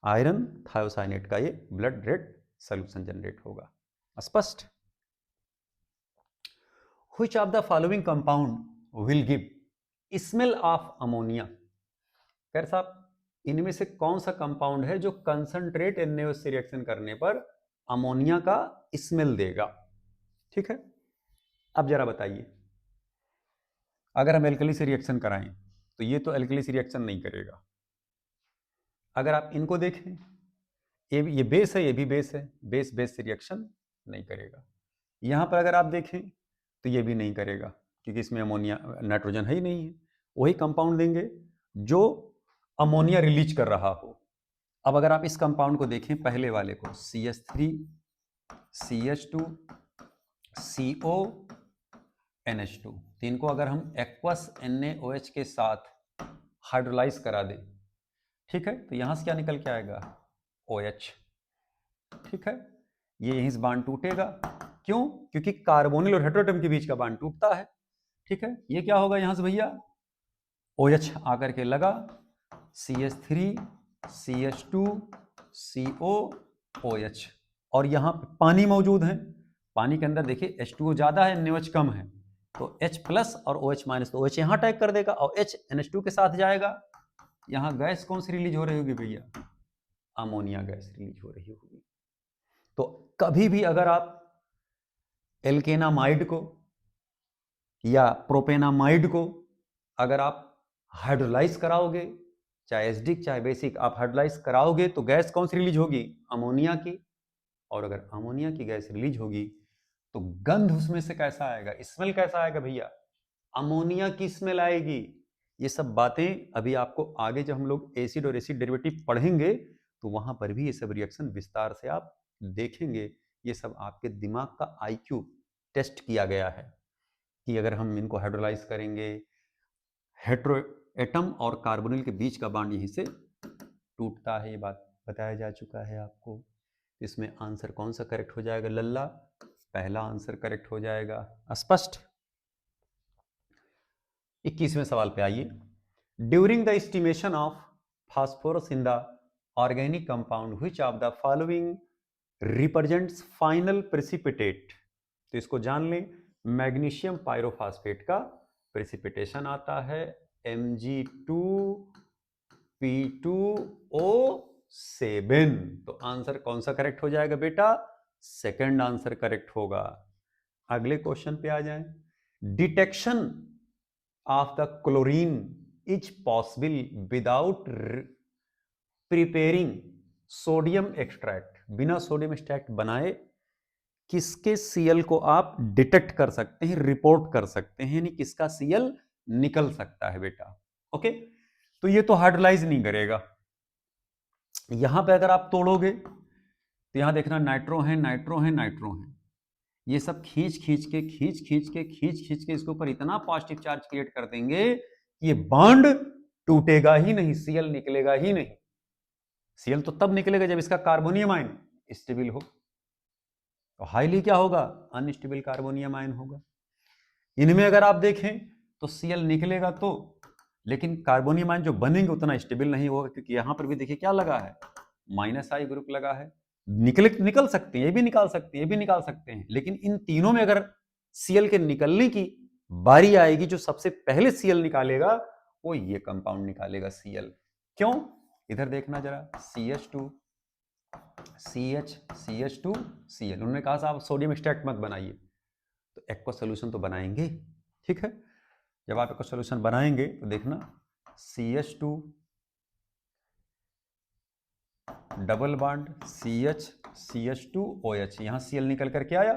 आयरन थायोसाइनेट का ये ब्लड रेड सोल्यूशन जनरेट होगा। स्पष्ट? Which of the following compound will give smell of ammonia? खैर साहब, इनमें से कौन सा कंपाउंड है जो कंसंट्रेट NaOH से रिएक्शन करने पर अमोनिया का स्मेल देगा? ठीक है, अब जरा बताइए, अगर हम एल्कली से रिएक्शन कराएं तो ये तो एल्कली से रिएक्शन नहीं करेगा। अगर आप इनको देखें, ये बेस है, ये भी बेस है, बेस बेस से रिएक्शन नहीं करेगा। यहां पर अगर आप देखें तो ये भी नहीं करेगा, क्योंकि इसमें अमोनिया नाइट्रोजन है ही नहीं है। वही कंपाउंड देंगे जो अमोनिया रिलीज कर रहा हो। अब अगर आप इस कंपाउंड को देखें, पहले वाले को, CH3 CH2 CO NH2, तो इनको अगर हम एक्वस NaOH के साथ हाइड्रोलाइज करा दें, ठीक है, तो यहां से क्या निकल के आएगा? OH। ठीक है, ये यहीं से बांड टूटेगा। क्यों? क्योंकि कार्बोनिल और हेटेरोटम के बीच का बांड टूटता है। ठीक है, ये क्या होगा यहां से भैया? OH आकर के लगा, CH3 CH2 CO OH, और यहां पे पानी मौजूद है। पानी के अंदर देखिए H2O ज्यादा है, NaOH कम है, तो H प्लस और OH माइनस, तो OH यहां अटैक कर देगा और H NH2 के साथ जाएगा। यहां गैस कौन सी रिलीज हो रही होगी भैया? अमोनिया गैस रिलीज हो रही होगी। तो कभी भी अगर आप एल्केनामाइड को या प्रोपेनामाइड को अगर आप हाइड्रोलाइज कराओगे, चाहे एसिडिक चाहे बेसिक, आप हाइड्रोलाइज कराओगे तो गैस कौन सी रिलीज होगी? अमोनिया की। और अगर अमोनिया की गैस रिलीज होगी तो गंध उसमें से कैसा आएगा? स्मेल कैसा आएगा भैया? अमोनिया की स्मेल आएगी। ये सब बातें अभी आपको आगे जब हम लोग एसिड और एसिड डेरिवेटिव पढ़ेंगे तो वहां पर भी ये सब रिएक्शन विस्तार से आप देखेंगे। ये सब आपके दिमाग का IQ टेस्ट किया गया है कि अगर हम इनको हाइड्रोलाइज करेंगे, हेट्रो एटम और कार्बोनिल के बीच का बॉन्ड यहीं से टूटता है। ये बात बताया जा चुका है आपको। इसमें आंसर कौन सा करेक्ट हो जाएगा लल्ला? पहला आंसर करेक्ट हो जाएगा। स्पष्ट? 21वें सवाल पे आइए। During the estimation of phosphorus in the organic compound which of the following represents final precipitate? तो इसको जान लें, मैग्नीशियम पायरोफॉस्फेट का प्रेसिपिटेशन आता है Mg2P2O7। तो आंसर कौन सा करेक्ट हो जाएगा बेटा? सेकंड आंसर करेक्ट होगा। अगले क्वेश्चन पे आ जाएं। Detection of the chlorine is possible without preparing sodium extract. बिना सोडियम एक्सट्रैक्ट बनाए किसके Cl को आप डिटेक्ट कर सकते हैं, रिपोर्ट कर सकते हैं, यानी किसका Cl निकल सकता है बेटा? ओके, तो ये तो हाइड्रोलाइज नहीं करेगा। यहां पे अगर आप तोड़ोगे तो यहां देखना नाइट्रो है, नाइट्रो है, नाइट्रो है, ये सब खींच खींच के इसके ऊपर इतना पॉजिटिव चार्ज क्रिएट कर देंगे कि ये बॉन्ड टूटेगा ही नहीं, Cl निकलेगा ही नहीं। Cl तो तब निकलेगा जब इसका कार्बोनियम आयन स्टेबल हो, तो हाईली क्या होगा? अनस्टेबल कार्बोनियम आयन होगा। इनमें अगर आप देखें तो Cl निकलेगा तो, लेकिन कार्बोनियम आयन जो बनेंगे उतना स्टेबल नहीं होगा, क्योंकि यहां पर भी देखिए क्या लगा है, -I ग्रुप लगा है। निकल सकते हैं, ये भी निकाल सकते हैं, ये भी निकाल सकते हैं, लेकिन इन तीनों में अगर Cl के निकलने की बारी आएगी, जो सबसे पहले Cl निकालेगा वो ये कंपाउंड निकालेगा Cl। क्यों? इधर देखना जरा, CH2 CH CH2 Cl। उन्होंने कहा साहब सोडियम एक्सट्रैक्ट मत बनाइए, तो एक्वा सोल्यूशन तो बनाएंगे। ठीक है, जब आप एक्वा सोल्यूशन बनाएंगे तो देखना CH2 double bond CH CH2 OH, यहां Cl निकल करके आया।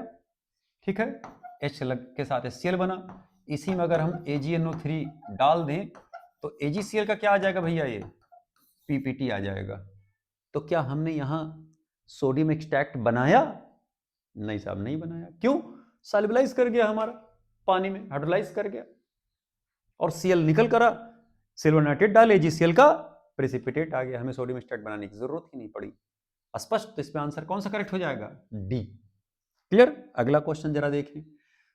ठीक है, H लग के साथ Cl बना। इसी में अगर हम AgNO3 डाल दें तो AgCl का क्या आ जाएगा भैया? ये PPT आ जाएगा। तो क्या हमने यहां सोडियम एक्सट्रैक्ट बनाया? नहीं साहब, नहीं बनाया। क्यों? सॉल्युबलाइज कर गया हमारा पानी में, हाइड्रोलाइज कर गया, और Cl निकल करा, सिल्वर नाइट्रेट डाले, AgCl का प्रेसिपिटेट आ गया, हमें सोडियम एक्सट्रैक्ट बनाने की जरूरत ही नहीं पड़ी। स्पष्ट? तो इसमें आंसर कौन सा करेक्ट हो जाएगा? डी। क्लियर? अगला क्वेश्चन जरा देखें।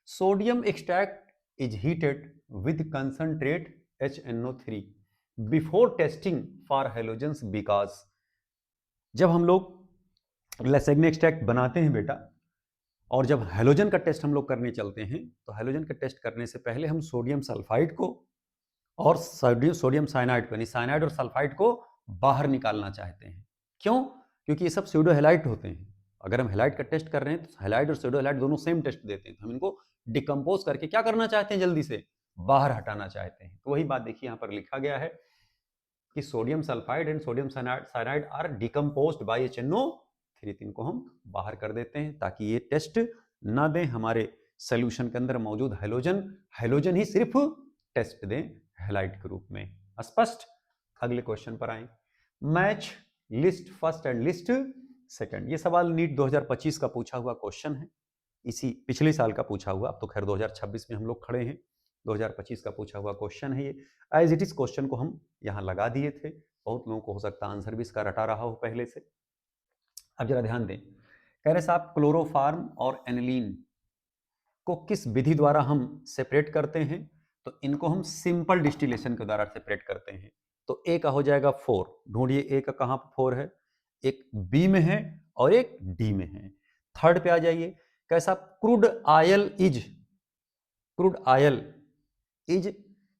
Sodium extract is heated with concentrate HNO3 before testing for halogens because. जब हम लोग लेसेग्ने एक्सट्रैक्ट बनाते हैं बेटा, और जब हेलोजन का टेस्ट हम लोग करने चलते हैं, तो हेलोजन का टेस्ट करने से पहले हम सोडियम सल्फाइड को और सोडियम साइनाइड को, यानी साइनाइड और सल्फाइड को बाहर निकालना चाहते हैं। क्यों? क्योंकि ये सब स्यूडो हैलाइड होते हैं। अगर हम हैलाइड का टेस्ट कर रहे हैं तो हैलाइड और स्यूडो हैलाइड दोनों सेम टेस्ट देते हैं, तो हम इनको डिकम्पोज करके क्या करना चाहते हैं, जल्दी से बाहर हटाना चाहते हैं। तो वही बात देखिए यहाँ पर लिखा गया है कि sodium sulphide and sodium cyanide are decomposed by HNO3, इनको हम बाहर कर देते हैं ताकि ये टेस्ट ना दें हमारे सोल्यूशन के अंदर मौजूद हैलोजन ही सिर्फ टेस्ट दें हैलाइड के रूप में। स्पष्ट? अगले क्वेश्चन पर आए। Match list first and list second. ये सवाल नीट 2025 का पूछा हुआ क्वेश्चन है, इसी पिछले साल का पूछा हुआ। अब तो खैर 2026 में हम लोग खड़े हैं, 2025 का पूछा हुआ क्वेश्चन है ये। एज इट इज क्वेश्चन को हम यहाँ लगा दिए थे। बहुत लोगों को हो सकता है आंसर भी इसका रटा रहा हो पहले से। अब जरा ध्यान दें, कह रहे साहब क्लोरोफार्म और एनिलीन को किस विधि द्वारा हम सेपरेट करते हैं, तो इनको हम सिंपल डिस्टिलेशन के द्वारा सेपरेट करते हैं। तो ए का हो जाएगा 4, ढूंढिए ए का कहां पर 4 है, एक बी में है और एक डी में है। थर्ड पे आ जाइए, कैसा क्रूड आयल इज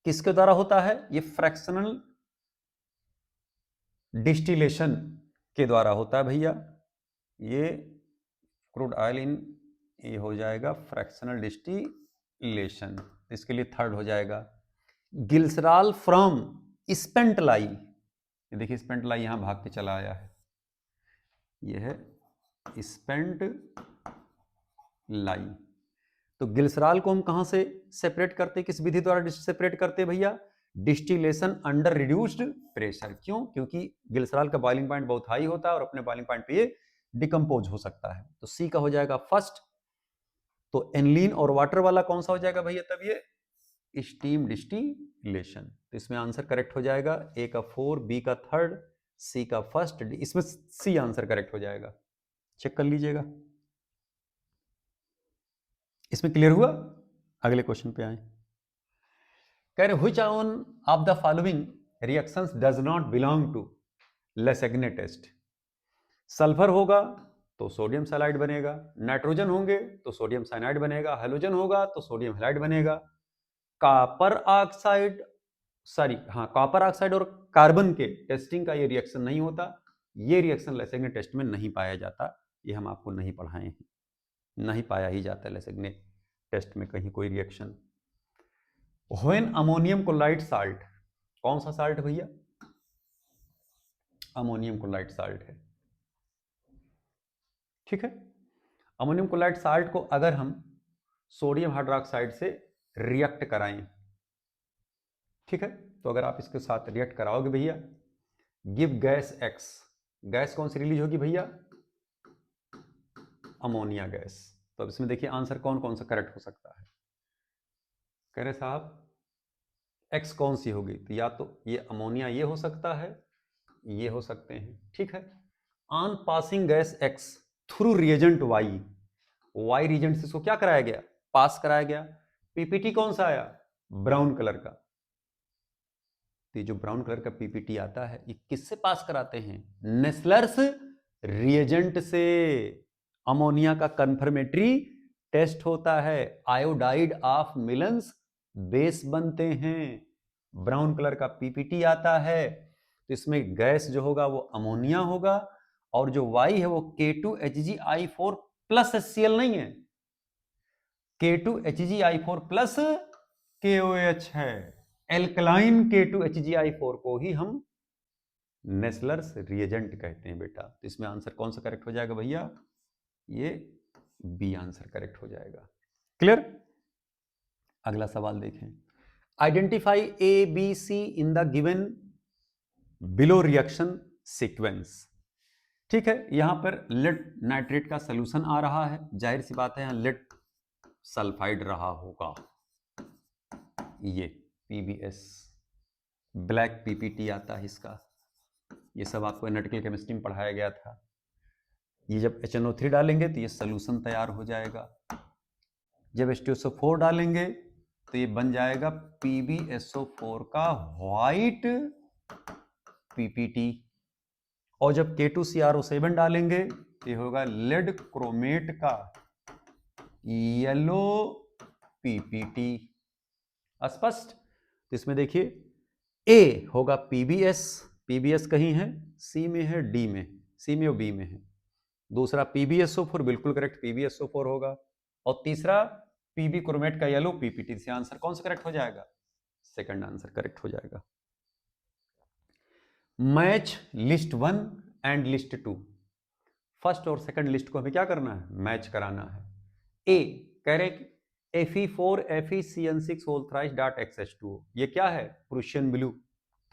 किसके द्वारा होता है, ये फ्रैक्शनल डिस्टिलेशन के द्वारा होता है भैया। ये क्रूड ऑयल इन ये हो जाएगा फ्रैक्शनल डिस्टिलेशन, इसके लिए थर्ड हो जाएगा। गिल्सराल फ्रॉम स्पेंट लाई, ये देखिए स्पेंट लाई यहां भाग के चला आया है, ये है स्पेंट लाई। तो गिल्सराल को हम कहां से सेपरेट करते, किस विधि द्वारा सेपरेट करते भैया, डिस्टिलेशन अंडर रिड्यूस्ड प्रेशर। क्यों? क्योंकि गिल्सराल का बॉइलिंग पॉइंट बहुत हाई होता है और अपने बॉइलिंग पॉइंट पे ये डिकम्पोज हो सकता है। तो सी का हो जाएगा फर्स्ट। तो एनिलीन और वाटर वाला कौन सा हो जाएगा भैया, तब ये स्टीम डिस्टिलेशन। तो इसमें आंसर करेक्ट हो जाएगा, ए का 4, बी का 3rd, सी का 1st, इसमें सी आंसर करेक्ट हो जाएगा। चेक कर लीजिएगा। इसमें क्लियर हुआ? अगले क्वेश्चन पे आए। कह रहे which one of the following reactions does not belong to Lassaigne test. Sulphur होगा तो सोडियम सैलाइड बनेगा, नाइट्रोजन होंगे तो सोडियम साइनाइड बनेगा, हैलोजन होगा तो सोडियम हैलाइड बनेगा। कॉपर ऑक्साइड और कार्बन के टेस्टिंग का ये रिएक्शन नहीं होता, ये रिएक्शन लेसेग्ने टेस्ट में नहीं पाया जाता, ये हम आपको नहीं पढ़ाए हैं, नहीं पाया ही जाता लेसेग्ने टेस्ट में कहीं कोई reaction. When ammonium chloride salt, कौन सा साल्ट भैया, अमोनियम क्लोराइड साल्ट है, ठीक है। अमोनियम क्लोराइड साल्ट को अगर हम सोडियम हाइड्रोक्साइड से रिएक्ट कराएं, ठीक है, तो अगर आप इसके साथ रिएक्ट कराओगे भैया, गिव गैस एक्स, गैस कौन सी रिलीज होगी भैया, अमोनिया गैस। तो अब इसमें देखिए आंसर कौन कौन सा करेक्ट हो सकता है। कह रहे साहब एक्स कौन सी होगी, तो या तो ये अमोनिया ये हो सकता है, ये हो सकते हैं, ठीक है। On passing gas x through reagent y, y reagent से इसको क्या कराया गया, पास कराया गया। पीपीटी कौन सा आया, ब्राउन कलर का। तो ये जो ब्राउन कलर का पीपीटी आता है ये किससे पास कराते हैं, नेस्लर्स रिएजेंट से। अमोनिया का कंफर्मेटरी टेस्ट होता है, आयोडाइड ऑफ मिलन्स बेस बनते हैं, ब्राउन कलर का पीपीटी आता है, तो इसमें गैस जो होगा वो अमोनिया होगा, और जो वाई है वो K2HgI4 प्लस HCl नहीं है, K2HgI4 प्लस KOH है। एल्कलाइन K2HgI4 को ही हम नेस्लर्स रिएजेंट कहते हैं बेटा। तो इसमें आंसर कौन सा करेक्ट हो जाएगा भैया, ये बी आंसर करेक्ट हो जाएगा। क्लियर? अगला सवाल देखें, identify A B C in the given below reaction sequence. ठीक है, यहां पर लेड नाइट्रेट का सोल्यूशन आ रहा है, जाहिर सी बात है यहां लेड सल्फाइड रहा होगा, ये PbS, ब्लैक पीपीटी आता है इसका, ये सब आपको एनालिटिकल केमिस्ट्री में पढ़ाया गया था। ये जब HNO3 डालेंगे तो ये सोल्यूशन तैयार हो जाएगा, जब H2SO4 डालेंगे तो ये बन जाएगा PbSO4 का व्हाइट पीपीटी, और जब K2CrO7 डालेंगे तो ये होगा लेड क्रोमेट का येलो पीपीटी। स्पष्ट? तो इसमें देखिए A होगा PbS, PbS कहीं है, C में है, D में, C में और B में है। दूसरा PbSO4 बिल्कुल करेक्ट, PbSO4 होगा। और तीसरा PB क्रोमेट का येलो PPT से आंसर कौन सा करेक्ट हो जाएगा? सेकंड आंसर करेक्ट हो जाएगा। Match list 1 and list 2, first और सेकंड लिस्ट को हमें क्या करना है? मैच कराना है। ए कह रहे Fe4 FeCN6 whole thrice dot XH2O, ये क्या है? प्रूशियन ब्लू,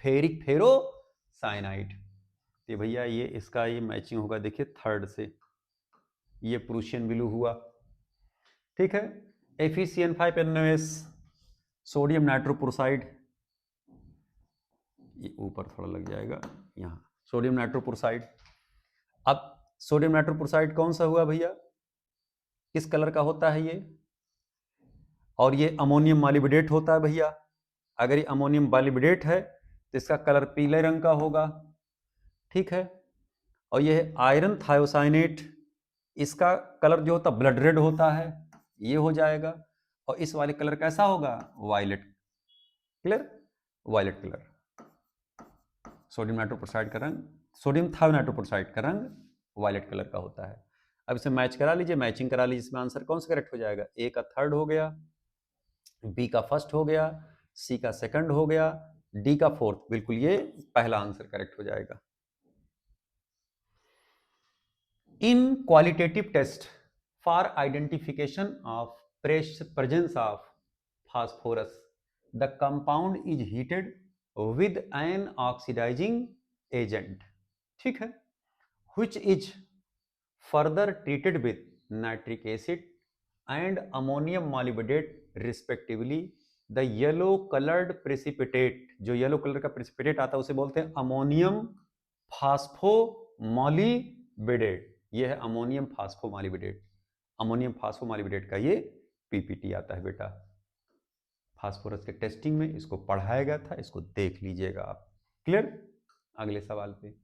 फेरिक फेरो साइनाइड। ये भैया ये इसका ये मैचिंग होगा, देखिए थर्ड से, ये प्रूशियन ब्लू हुआ, ठीक है। FeCN5NOS सोडियम नाइट्रोपुरसाइड, ये ऊपर थोड़ा लग जाएगा यहाँ, सोडियम नाइट्रोपुरसाइड। अब सोडियम नाइट्रोपुरसाइड कौन सा हुआ भैया? किस कलर का होता है ये? और ये अमोनियम मॉलिब्डेट होता है भैया। अगर ये अमोनियम मॉलिब्डेट है तो इसका कलर पीले रंग का होगा, ठीक है। और ये आयरन थायोसाइनेट, इसका कलर जो होता है ब्लड रेड होता है, ये हो जाएगा। और इस वाले कलर कैसा होगा? Violet, clear, violet colour. Sodium nitroprusside का रंग, सोडियम थायोनाइट्रोपुरसाइड का रंग वायलेट कलर का होता है। अब इसे मैच करा लीजिए, मैचिंग करा लीजिए, इसमें आंसर कौन सा करेक्ट हो जाएगा? ए का थर्ड हो गया, बी का फर्स्ट हो गया, सी का सेकंड हो गया, डी का फोर्थ, बिल्कुल ये पहला आंसर करेक्ट हो जाएगा। In qualitative test for identification of presence of phosphorus the compound is heated with an oxidising agent, ठीक है, which is further treated with nitric acid and ammonium molybdate respectively. The yellow colored precipitate, जो yellow colour का precipitate आता है उसे बोलते हैं ammonium फास्फोमोलिब्डेट। ये है अमोनियम फास्फोमोलिब्डेट। अमोनियम फास्फोमोलिब्डेट का ये पीपीटी आता है बेटा। फास्फोरस के टेस्टिंग में इसको पढ़ाया गया था, इसको देख लीजिएगा आप। क्लियर? अगले सवाल पे,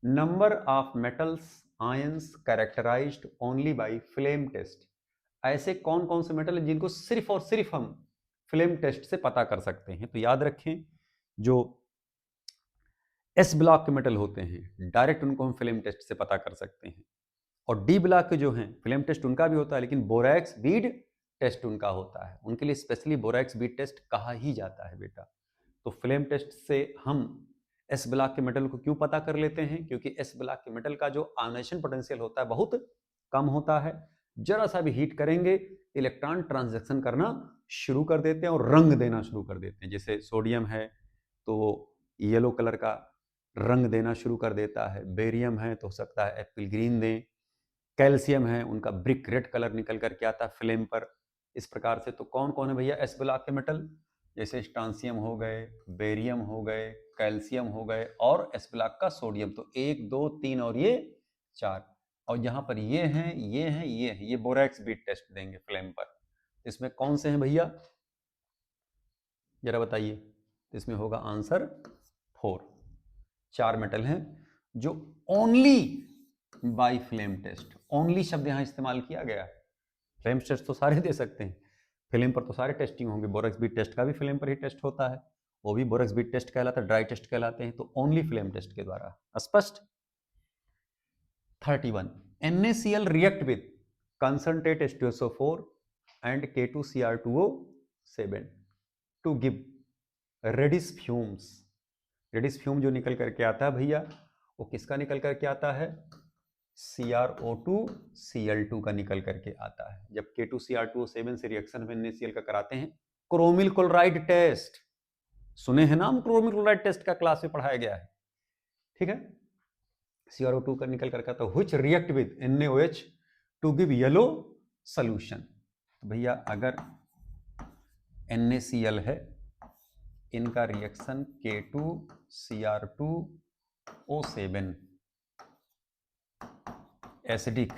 number of metals ions characterised only by flame test. ऐसे कौन कौन से मेटल हैं जिनको सिर्फ और सिर्फ हम फ्लेम टेस्ट से पता कर सकते हैं? तो याद रखें, जो एस ब्लॉक के मेटल होते हैं डायरेक्ट उनको हम फ्लेम टेस्ट से पता कर सकते हैं, और डी ब्लॉक के जो हैं फ्लेम टेस्ट उनका भी होता है, लेकिन बोरैक्स बीड टेस्ट उनका होता है, उनके लिए स्पेशली बोरैक्स बीड टेस्ट कहा ही जाता है बेटा। तो फ्लेम टेस्ट से हम एस ब्लॉक के मेटल को क्यों पता कर लेते हैं? क्योंकि एस ब्लॉक के मेटल का जो आयोनाइजेशन पोटेंशियल होता है बहुत कम होता है, जरा सा भी हीट करेंगे इलेक्ट्रॉन ट्रांजैक्शन करना शुरू कर देते हैं और रंग देना शुरू कर देते हैं। जैसे सोडियम है तो वो येलो कलर का रंग देना शुरू कर देता है, बेरियम है तो हो सकता है एप्पल ग्रीन दें, कैल्शियम है उनका ब्रिक रेड कलर निकल करके आता है फ्लेम पर। इस प्रकार से तो कौन कौन है भैया एस ब्लॉक के मेटल? जैसे स्ट्रांसियम हो गए, बेरियम हो गए, कैल्शियम हो गए, और एस ब्लॉक का सोडियम। तो 1 2 3 और ये 4, और यहाँ पर ये हैं, ये हैं, ये हैं, ये बोरैक्स बीट टेस्ट देंगे फ्लेम पर। इसमें कौन से हैं भैया, जरा बताइए? इसमें होगा आंसर 4। 4 मेटल हैं जो only by flame test, only शब्द यहां इस्तेमाल किया गया है। फ्लेम टेस्ट तो सारे दे सकते हैं, फ्लेम पर तो सारे टेस्टिंग होंगे। बोरैक्स बीट टेस्ट का भी फ्लेम पर ही टेस्ट होता है, वो भी बोरैक्स बीट टेस्ट कहलाता है, ड्राई टेस्ट कहलाते हैं, तो ओनली फ्लेम टेस्ट के द्वारा। स्पष्ट? 31 NaCl react with concentrate H2SO4 and K2Cr2O7 to give reddish fumes. Reddish fume जो निकल करके आता है भैया, वो किसका निकल करके आता है? CrO2 Cl2 का निकल करके आता है। जब K2Cr2O7 से रिएक्शन में NaCl का कराते हैं क्रोमिल क्लोराइड टेस्ट, सुने हैं नाम? क्रोमिल क्लोराइड टेस्ट का क्लास में पढ़ाया गया है, ठीक है। CrO2 का निकल करके आता है which react with NaOH to give yellow solution. तो भैया अगर NaCl है, इनका रिएक्शन K2Cr2O7 एसिडिक,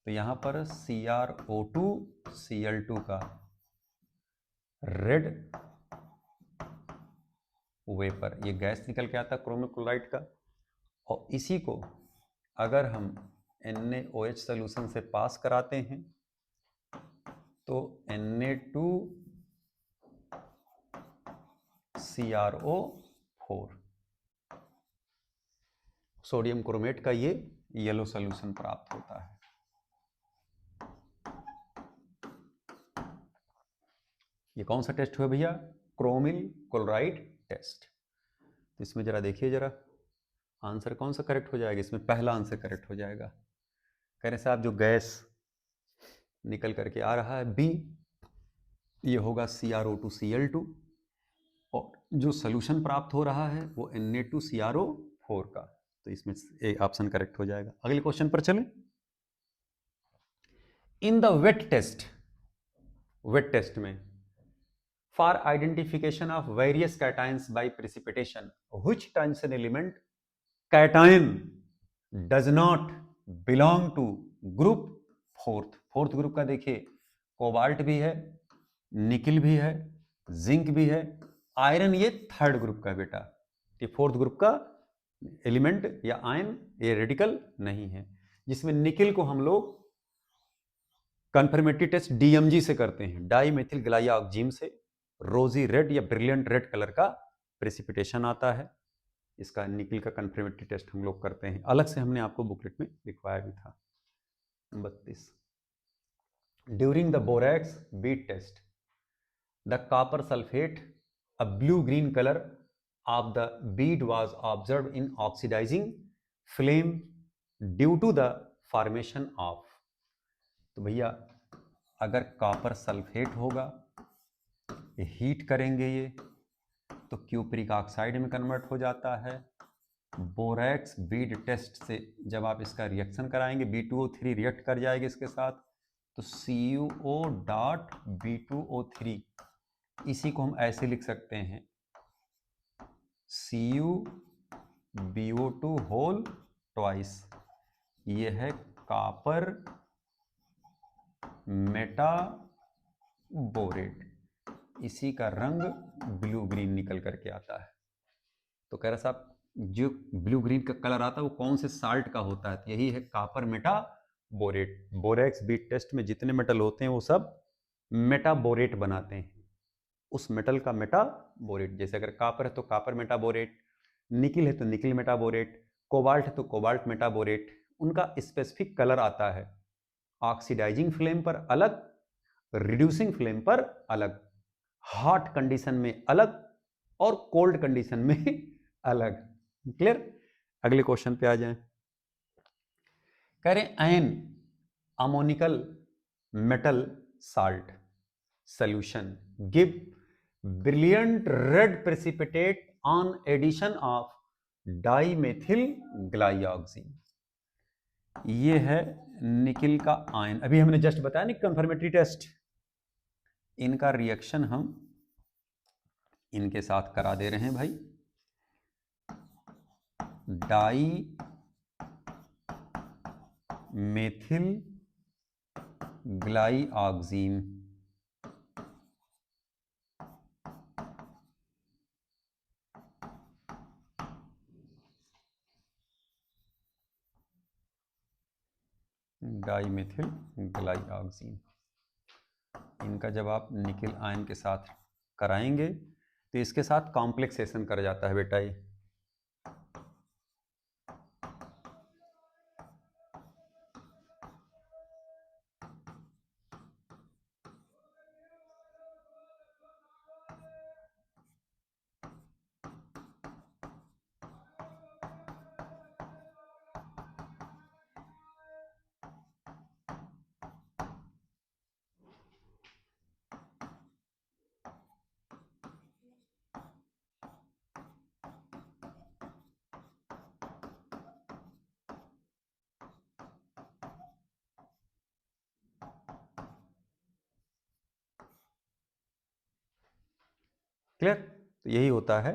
तो यहां पर CrO2 Cl2 का रेड वेपर, ये गैस निकल के आता है क्रोमिल क्लोराइड का, और इसी को अगर हम NaOH सॉल्यूशन से पास कराते हैं तो Na2CrO4, सोडियम क्रोमेट का ये येलो सॉल्यूशन प्राप्त होता है। ये कौन सा टेस्ट हुआ भैया? Chromyl chloride test. तो इसमें जरा देखिए, जरा आंसर कौन सा करेक्ट हो जाएगा? इसमें पहला आंसर करेक्ट हो जाएगा। कह रहे साहब जो गैस निकल करके आ रहा है बी, ये होगा CrO2Cl2, और जो सोल्यूशन प्राप्त हो रहा है वो Na2CrO4 का। तो इसमें एक ऑप्शन करेक्ट हो जाएगा। अगले क्वेश्चन पर चलें। इन द वेट टेस्ट में for identification of various cations by precipitation which tension element cation does not belong to group fourth group का देखिए, कोबाल्ट भी है, निकिल भी है, जिंक भी है, आयरन ये थर्ड ग्रुप का बेटा, ये फोर्थ ग्रुप का एलिमेंट या आयन, ये रेडिकल नहीं है। जिसमें निकिल को हम लोग कंफर्मेटरी टेस्ट DMG से करते हैं, डाई मेथिल ग्लाइऑक्सीम से रोजी रेड या ब्रिलियंट रेड कलर का प्रेसिपिटेशन आता है। इसका निकिल का कंफर्मेटरी टेस्ट हम लोग करते हैं, अलग से हमने आपको बुकलेट में लिखवाया भी था। 32 during the borax bead test the copper sulphate a blue green color of the bead was observed in oxidizing flame due to the formation of। तो भैया अगर कॉपर सल्फेट होगा, हीट करेंगे ये तो क्यूप्रिक ऑक्साइड में कन्वर्ट हो जाता है। बोरैक्स बीड टेस्ट से जब आप इसका रिएक्शन कराएंगे, B2O3 रिएक्ट कर जाएगा इसके साथ, तो CuO.B2O3, इसी को हम ऐसे लिख सकते हैं CuBO2 होल ट्वाइस। ये है कॉपर मेटाबोरेट, इसी का रंग ब्लू ग्रीन निकल करके आता है। तो कह रहा साहब जो ब्लू ग्रीन का कलर आता है वो कौन से साल्ट का होता है? तो यही है copper metaborate. Borax bead test में जितने मेटल होते हैं वो सब मेटाबोरेट बनाते हैं, उस मेटल का मेटाबोरेट। जैसे अगर कॉपर है तो कॉपर मेटाबोरेट, निकिल है तो निकिल मेटाबोरेट, कोबाल्ट है तो कोबाल्ट मेटाबोरेट। उनका स्पेसिफिक कलर आता है, ऑक्सीडाइजिंग फ्लेम पर अलग, रिड्यूसिंग फ्लेम पर अलग, हॉट कंडीशन में अलग और कोल्ड कंडीशन में अलग। क्लियर? अगले क्वेश्चन पे आ जाएं। कह रहे ion ammoniacal metal salt solution give brilliant red precipitate on addition of dimethyl ग्लाइऑक्सीन। ये है निकिल का आयन, अभी हमने जस्ट बताया ना कंफर्मेटरी टेस्ट। इनका रिएक्शन हम इनके साथ करा दे रहे हैं भाई, डाई मेथिल ग्लाइऑक्सीन। डाईमेथिल ग्लाइऑक्सीन, इनका जब आप निकिल आयन के साथ कराएंगे तो इसके साथ कॉम्प्लेक्सेशन कर जाता है बेटा ये। क्लियर? तो यही होता है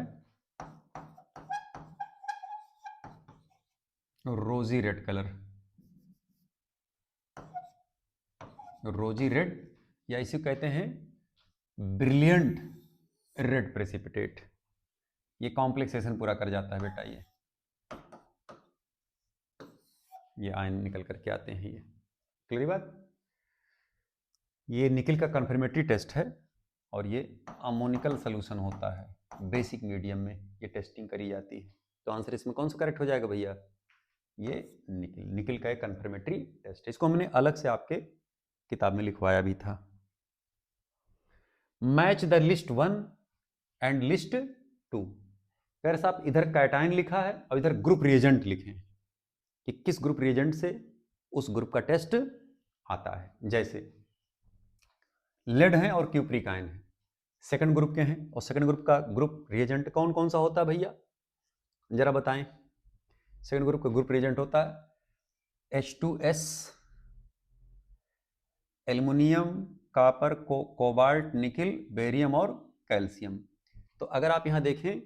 रोजी रेड कलर, रोजी रेड, या इसे कहते हैं ब्रिलियंट रेड प्रेसिपिटेट। ये कॉम्प्लेक्सेशन पूरा कर जाता है बेटा ये आयन निकल करके आते हैं ये। क्लियर बात? ये निकिल का कंफर्मेटरी टेस्ट है और ये अमोनिकल सोल्यूशन होता है, बेसिक मीडियम में ये टेस्टिंग करी जाती है। तो आंसर इसमें कौन सा करेक्ट हो जाएगा भैया? ये निकिल का एक कन्फर्मेटरी टेस्ट है। इसको हमने अलग से आपके किताब में लिखवाया भी था। Match the list 1 and list 2। अगर साहब इधर कैटायन लिखा है और इधर ग्रुप रिएजेंट लिखे हैं कि किस ग्रुप रिएजेंट से उस ग्रुप का टेस्ट आता है। जैसे लेड है और क्यूप्रिक आयन है, सेकंड ग्रुप के हैं, और सेकंड ग्रुप का ग्रुप रिएजेंट कौन कौन सा होता है भैया, जरा बताएं। सेकंड ग्रुप का ग्रुप रिएजेंट होता है H2S, aluminium, copper, cobalt, nickel, barium और कैल्शियम। तो अगर आप यहां देखें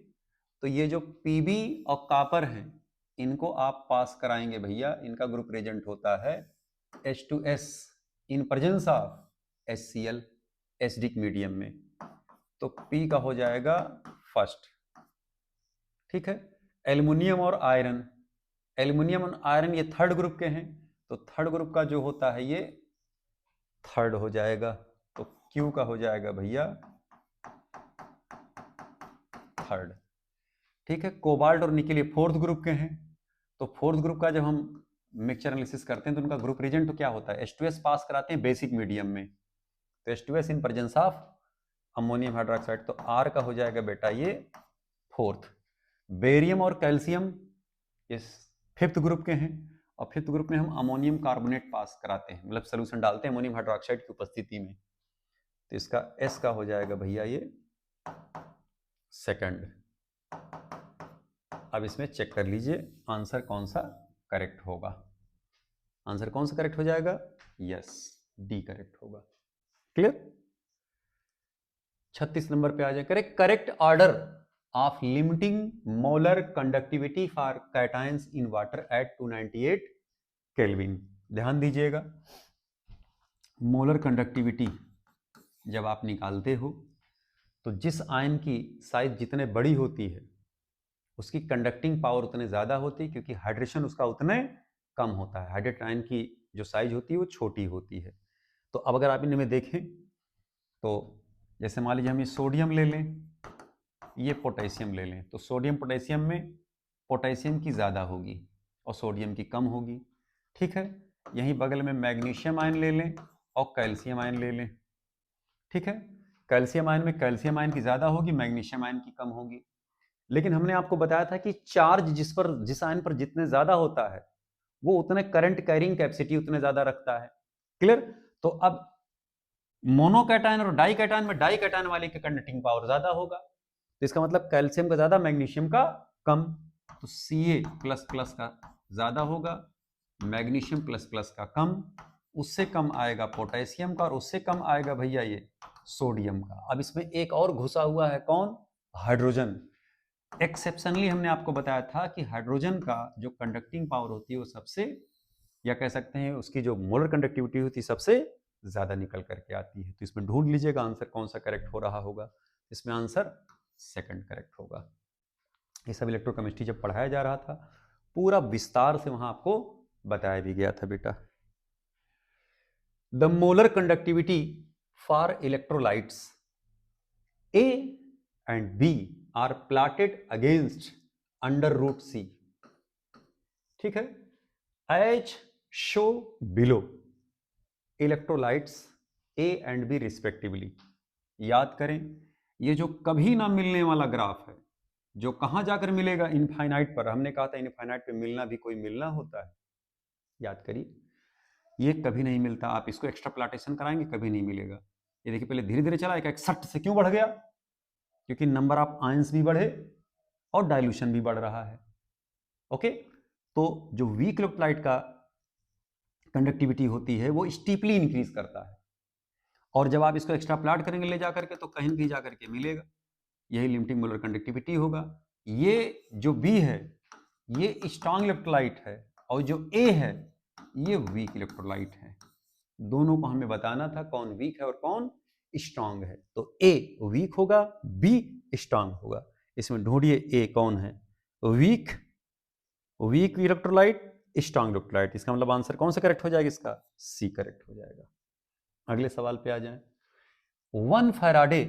तो ये जो Pb और कॉपर हैं, इनको आप पास कराएंगे भैया, इनका ग्रुप रिएजेंट होता है H2S in presence of HCl acidic medium में, तो P का हो जाएगा फर्स्ट। ठीक है। एल्युमिनियम और आयरन, एल्युमिनियम और आयरन ये थर्ड ग्रुप के हैं, तो थर्ड ग्रुप का जो होता है ये थर्ड हो जाएगा, तो Q का हो जाएगा भैया थर्ड। ठीक है। कोबाल्ट और निकिल ये फोर्थ ग्रुप के हैं, तो फोर्थ ग्रुप का जब हम मिक्सचर एनालिसिस करते हैं तो उनका ग्रुप रिएजेंट तो क्या होता है, H2S पास कराते हैं बेसिक मीडियम में, तो H2S in presence of ammonium hydroxide, तो R का हो जाएगा बेटा ये फोर्थ। बेरियम और कैल्शियम ये फिफ्थ ग्रुप के हैं, और फिफ्थ ग्रुप में हम अमोनियम कार्बोनेट पास कराते हैं, मतलब सोल्यूशन डालते हैं अमोनियम हाइड्रोक्साइड की उपस्थिति में, तो इसका S का हो जाएगा भैया ये सेकंड। अब इसमें चेक कर लीजिए आंसर कौन सा करेक्ट होगा। आंसर कौन सा करेक्ट हो जाएगा, यस डी करेक्ट होगा। क्लियर। 36 नंबर पे आ जाए, correct correct order of limiting molar conductivity for cations in water at 298 kelvin. ध्यान दीजिएगा, मोलर कंडक्टिविटी जब आप निकालते हो तो जिस आयन की साइज जितने बड़ी होती है उसकी कंडक्टिंग पावर उतने ज़्यादा होती है, क्योंकि हाइड्रेशन उसका उतने कम होता है। हाइड्रेट आयन की जो साइज होती है वो छोटी होती है। तो अब अगर आप इनमें देखें तो जैसे मान लीजिए हम ये सोडियम ले लें, ये पोटेशियम ले लें, तो सोडियम पोटेशियम में पोटेशियम की ज़्यादा होगी और सोडियम की कम होगी। ठीक है। यहीं बगल में मैग्नीशियम आयन ले लें और कैल्शियम आयन ले लें। ठीक है। कैल्शियम आयन में कैल्शियम आयन की ज़्यादा होगी, मैग्नीशियम आयन की कम होगी। लेकिन हमने आपको बताया था कि चार्ज जिस आयन पर जितने ज्यादा होता है वो उतने करंट कैरिंग कैपेसिटी उतने ज्यादा रखता है। क्लियर। तो अब मोनोकैटायन और डाइकैटायन में डाइकैटायन वाले की कंडक्टिंग पावर ज्यादा होगा, तो इसका मतलब कैल्शियम का ज्यादा मैग्नीशियम का कम, तो Ca++ का ज्यादा होगा, मैग्नीशियम प्लस का कम, उससे कम आएगा पोटेशियम का, और उससे कम आएगा भैया ये सोडियम का। अब इसमें एक और घुसा हुआ है, कौन, हाइड्रोजन। एक्सेप्शनली हमने आपको बताया था कि हाइड्रोजन का जो कंडक्टिंग पावर होती है वो सबसे, या कह सकते हैं उसकी जो मोलर कंडक्टिविटी होती है सबसे ज्यादा निकल करके आती है। तो इसमें ढूंढ लीजिएगा आंसर कौन सा करेक्ट हो रहा होगा। इसमें आंसर सेकंड करेक्ट होगा। ये सब इलेक्ट्रोकेमिस्ट्री जब पढ़ाया जा रहा था पूरा विस्तार से वहां आपको बताया भी गया था बेटा। The molar conductivity for electrolytes A and B are plotted against under root C. ठीक है। H show below electrolytes A and B respectively. याद करें, ये जो कभी ना मिलने वाला ग्राफ है, जो कहां जाकर मिलेगा, इनफाइनाइट पर। हमने कहा था इनफाइनाइट पे मिलना भी कोई मिलना होता है, याद करिए, ये कभी नहीं मिलता। आप इसको एक्स्ट्राप्लाटेशन कराएंगे कभी नहीं मिलेगा। ये देखिए पहले धीरे धीरे चला, एक 61 से क्यों बढ़ गया, क्योंकि नंबर ऑफ आयंस भी बढ़े और डाइल्यूशन भी बढ़ रहा है। ओके। तो जो वीक इलेक्ट्रोलाइट का कंडक्टिविटी होती है वो स्टीपली इंक्रीज करता है, और जब आप इसको एक्स्ट्रा प्लाट करेंगे ले जाकर के तो कहीं भी जाकर के मिलेगा, यही लिमिटिंग मोलर कंडक्टिविटी होगा। ये जो बी है ये स्ट्रांग इलेक्ट्रोलाइट है, और जो ए है ये वीक इलेक्ट्रोलाइट है। दोनों को हमें बताना था कौन वीक है और कौन स्ट्रांग है। तो ए वीक होगा, बी स्ट्रांग होगा। इसमें ढूंढिए ए कौन है, वीक इलेक्ट्रोलाइट, स्ट्रांग इलेक्ट्रोलाइट। इसका मतलब आंसर कौन सा करेक्ट हो जाएगा, इसका सी करेक्ट हो जाएगा। अगले सवाल पे आ जाएं। 1 Faraday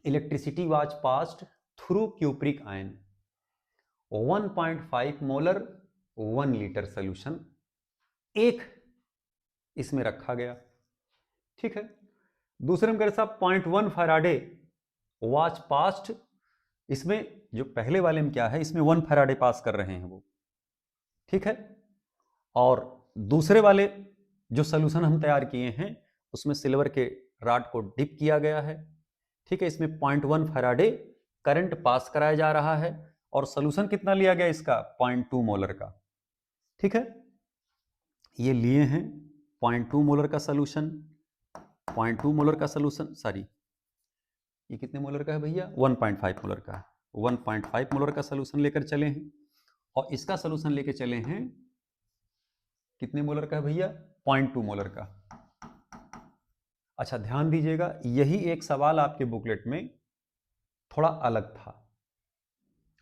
electricity was passed through cupric ion, 1.5 molar 1 litre solution एक इसमें रखा गया, ठीक है। दूसरे में कह रहे साहब 0.1 फैराडे वाज पास्ड, इसमें जो पहले वाले में क्या है, इसमें 1 फैराडे पास कर रहे हैं वो, ठीक है। और दूसरे वाले जो सोल्यूशन हम तैयार किए हैं उसमें सिल्वर के रॉड को डिप किया गया है, ठीक है। इसमें 0.1 फैराडे करंट पास कराया जा रहा है और सोल्यूशन कितना लिया गया इसका, 0.2 मोलर का, ठीक है। ये लिए हैं 0.2 मोलर का सोल्यूशन, 0.2 मोलर का सोल्यूशन, सॉरी ये कितने मोलर का है भैया, 1.5 मोलर का, 1.5 मोलर का सोल्यूशन लेकर चले हैं। और इसका सोल्यूशन लेकर चले हैं कितने मोलर का है भैया, 0.2 मोलर का। अच्छा ध्यान दीजिएगा, यही एक सवाल आपके बुकलेट में थोड़ा अलग था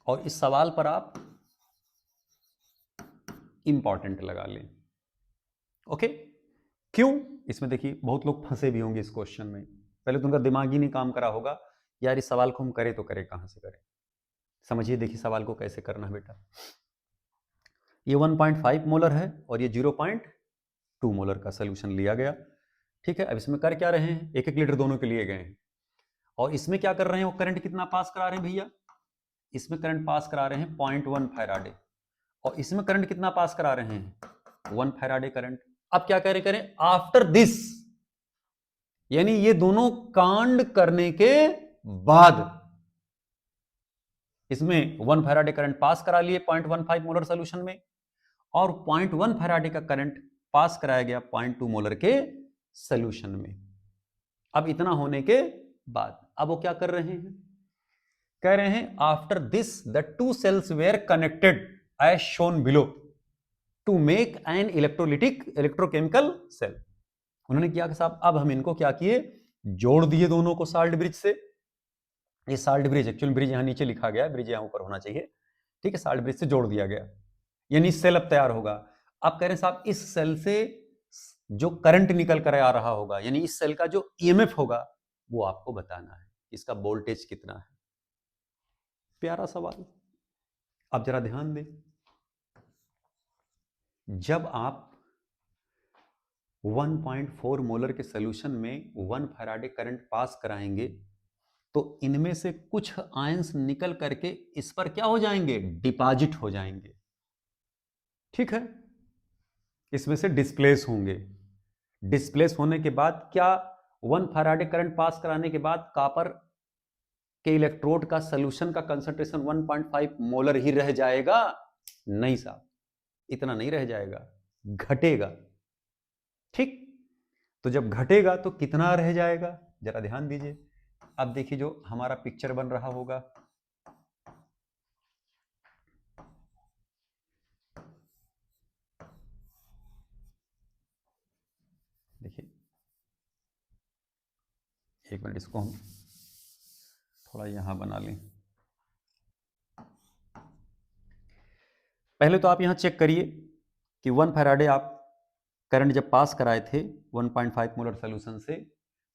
और इस सवाल पर आप इंपॉर्टेंट लगा लें, ओके। क्यों, इसमें देखिए बहुत लोग फंसे भी होंगे इस क्वेश्चन में, पहले तो उनका दिमाग ही नहीं काम करा होगा, यार इस सवाल को हम करें तो करें कहां से करें। समझिए, देखिए सवाल को कैसे करना है बेटा। ये 1.5 मोलर है और ये 0.2 मोलर का सोल्यूशन लिया गया, ठीक है। अब इसमें कर क्या रहे हैं, 1-1 लीटर दोनों के लिए गए हैं और इसमें क्या कर रहे हैं, वो करंट कितना पास करा रहे हैं भैया, इसमें करंट पास करा रहे हैं 0.1 फैराडे और इसमें करंट कितना पास करा रहे हैं, 1 फैराडे करंट। अब क्या करें, आफ्टर दिस, यानी ये दोनों कांड करने के बाद इसमें 1 फैराडे करंट पास करा लिए 0.15 मोलर सोल्यूशन में और 0.1 फैराडे का करंट पास कराया गया 0.2 मोलर के सोल्यूशन में। अब इतना होने के बाद अब वो क्या कर रहे हैं, कह रहे हैं after this the two cells were connected as shown below to make an electrochemical cell. उन्होंने किया कि साहब अब हम इनको क्या किए, जोड़ दिए दोनों को साल्ट ब्रिज से। ये साल्ट ब्रिज, एक्चुअल ब्रिज यहां नीचे लिखा गया है, ब्रिज यहां ऊपर होना चाहिए, ठीक है। साल्ट ब्रिज से जोड़ दिया गया, यानी सेल अब तैयार होगा। आप कह रहे हैं साहब इस सेल से जो करंट निकल कर आ रहा होगा, यानी इस सेल का जो ईएमएफ होगा वो आपको बताना है, इसका वोल्टेज कितना है। प्यारा सवाल। अब जरा ध्यान दें, जब आप 1.4 मोलर के सोल्यूशन में 1 फैराडे करंट पास कराएंगे तो इनमें से कुछ आयंस निकल करके इस पर क्या हो जाएंगे, डिपॉजिट हो जाएंगे, ठीक है। इसमें से डिस्प्लेस होंगे, डिस्प्लेस होने के बाद क्या 1 फैराडे करंट पास कराने के बाद कॉपर के इलेक्ट्रोड का सोल्यूशन का कंसंट्रेशन 1.5 मोलर ही रह जाएगा, नहीं साहब, इतना नहीं रह जाएगा, घटेगा, ठीक। तो जब घटेगा तो कितना रह जाएगा, जरा ध्यान दीजिए। अब देखिए जो हमारा पिक्चर बन रहा होगा, देखिए एक मिनट, इसको हम थोड़ा यहां बना लें। पहले तो आप यहां चेक करिए कि 1 फैराडे आप करंट जब पास कराए थे 1.5 मोलर सोल्यूशन से,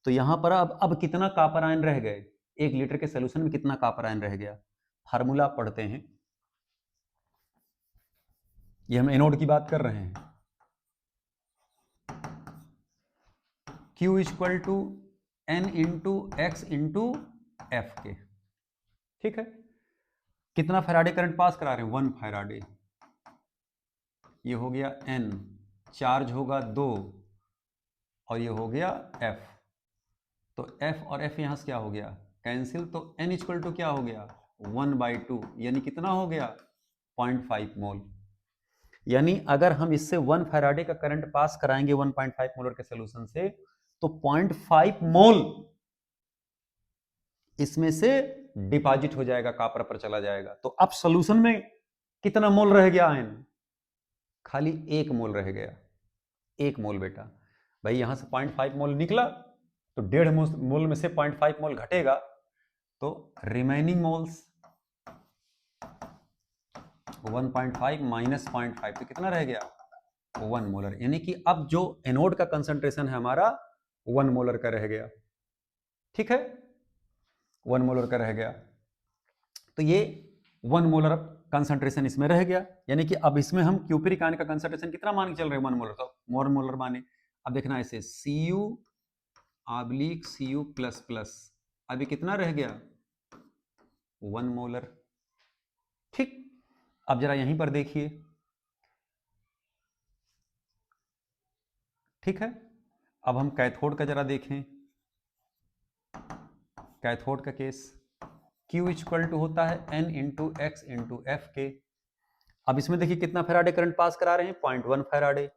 तो यहां पर अब कितना कॉपर आयन रह गए, 1 लीटर के सोल्यूशन में कितना कॉपर आयन रह गया। फार्मूला पढ़ते हैं, ये हम एनोड की बात कर रहे हैं, Q equal to N into x into F के, ठीक है। कितना फैराडे करंट पास करा रहे हैं, 1 फैराडे, ये हो गया N, चार्ज होगा 2 और ये हो गया F, तो F और F यहां से क्या हो गया, कैंसिल, तो N इक्वल टू क्या हो गया, 1/2, यानी कितना हो गया, 0.5 मोल। यानी अगर हम इससे 1 फैराडे का करंट पास कराएंगे 1.5 मोलर के सोल्यूशन से, तो 0.5 मोल इसमें से डिपॉजिट हो जाएगा, कॉपर पर चला जाएगा। तो अब सोल्यूशन में कितना मोल रह गया आयन, खाली 1 मोल रह गया, 1 मोल बेटा। भाई यहां से 0.5 मोल निकला तो 1.5 मोल में से 0.5 मोल घटेगा, तो रिमेनिंग मोल्स 1.5 माइनस 0.5, तो कितना रह गया, 1 मोलर। यानी कि अब जो एनोड का कंसंट्रेशन है हमारा 1 मोलर का रह गया, ठीक है, 1 मोलर का रह गया। तो ये 1 मोलर कंसंट्रेशन इसमें रह गया, यानी कि अब इसमें हम क्यूपरिक आयन का कंसंट्रेशन कितना मान के चल रहे हैं, 1 मोलर, तो 1 मोलर माने। अब देखना ऐसे Cu प्लस अभी कितना रह गया, 1 मोलर। ठीक, अब जरा यहीं पर देखिए, ठीक है। अब हम कैथोड का जरा देखें, कैथोड का केस Q इक्वल टू होता है N into x into F के। अब इसमें देखिए कितना फैराडे करंट पास करा रहे हैं, 0.1 फैराडे,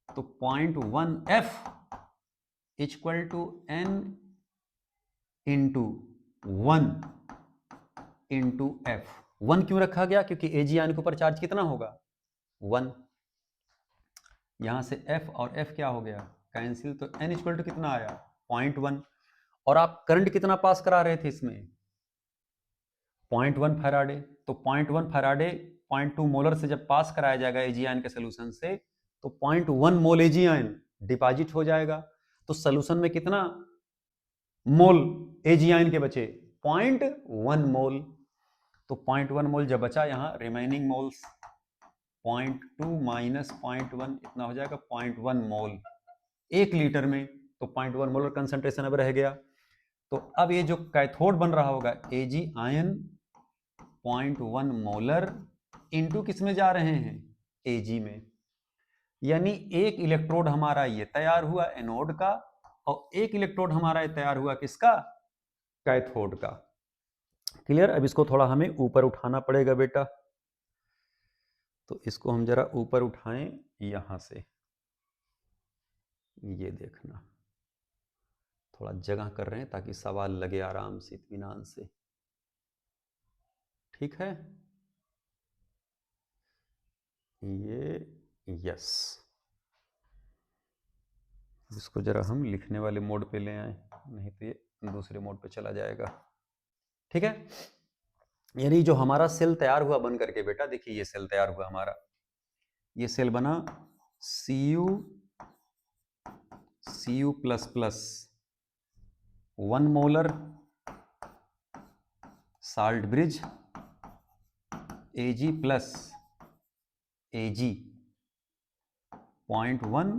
तो 0.1 F equal to N into 1 into F. 1 क्यों रखा गया, क्योंकि Ag आयन के ऊपर चार्ज कितना होगा, 1। यहां से F और F क्या हो गया, कैंसिल, तो N इक्वल टू कितना आया, 0.1। और आप करंट कितना पास करा रहे थे इसमें, 0.1 फैराडे, तो 0.1 फैराडे 0.2 मोलर से जब पास कराया जाएगा Ag आयन के सोल्यूशन से, तो 0.1 मोल Ag आयन डिपॉजिट हो जाएगा। तो सोल्यूशन में कितना मोल Ag आयन के बचे, 0.1 मोल। तो 0.1 मोल जब बचा, यहां रिमेनिंग मोल्स 0.2 माइनस 0.1 इतना हो जाएगा 0.1 मोल 1 लीटर में, तो 0.1 मोलर कंसंट्रेशन अब रह गया। तो अब ये जो कैथोड बन रहा होगा, Ag आयन 0.1 मोलर इंटू किस में जा रहे हैं, Ag में, यानी एक इलेक्ट्रोड हमारा ये तैयार हुआ एनोड का, और एक इलेक्ट्रोड हमारा ये तैयार हुआ किसका, कैथोड का। क्लियर। अब इसको थोड़ा हमें ऊपर उठाना पड़ेगा बेटा, तो इसको हम जरा ऊपर उठाएं यहां से, ये देखना, थोड़ा जगह कर रहे हैं ताकि सवाल लगे आराम से, इत्मीनान से, ठीक है। ये यस, इसको जरा हम लिखने वाले मोड पे ले आए, नहीं तो ये दूसरे मोड पे चला जाएगा, ठीक है। यानी जो हमारा सेल तैयार हुआ बन करके बेटा, देखिए ये सेल तैयार हुआ हमारा, ये सेल बना Cu plus plus 1 molar salt bridge Ag plus Ag 0.1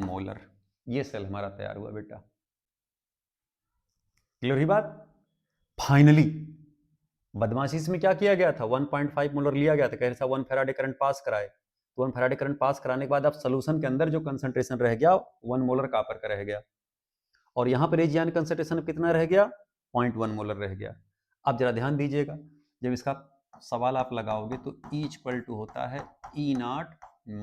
molar, ये सेल हमारा तैयार हुआ बेटा। क्लियर ही बात। फाइनली बदमाशी में क्या किया गया था, 1.5 मोलर लिया गया था, कैसा 1 फैराडे करंट पास कराए, तो 1 फैराडे करंट पास कराने के बाद अब सोल्यूशन के अंदर जो कंसंट्रेशन रह गया 1 मोलर कॉपर का रह गया, और यहां पर Ag आयन कंसंट्रेशन कितना रह गया, 0.1 मोलर रह गया। अब जरा ध्यान दीजिएगा, जब इसका सवाल आप लगाओगे तो E इक्वल टू होता है E0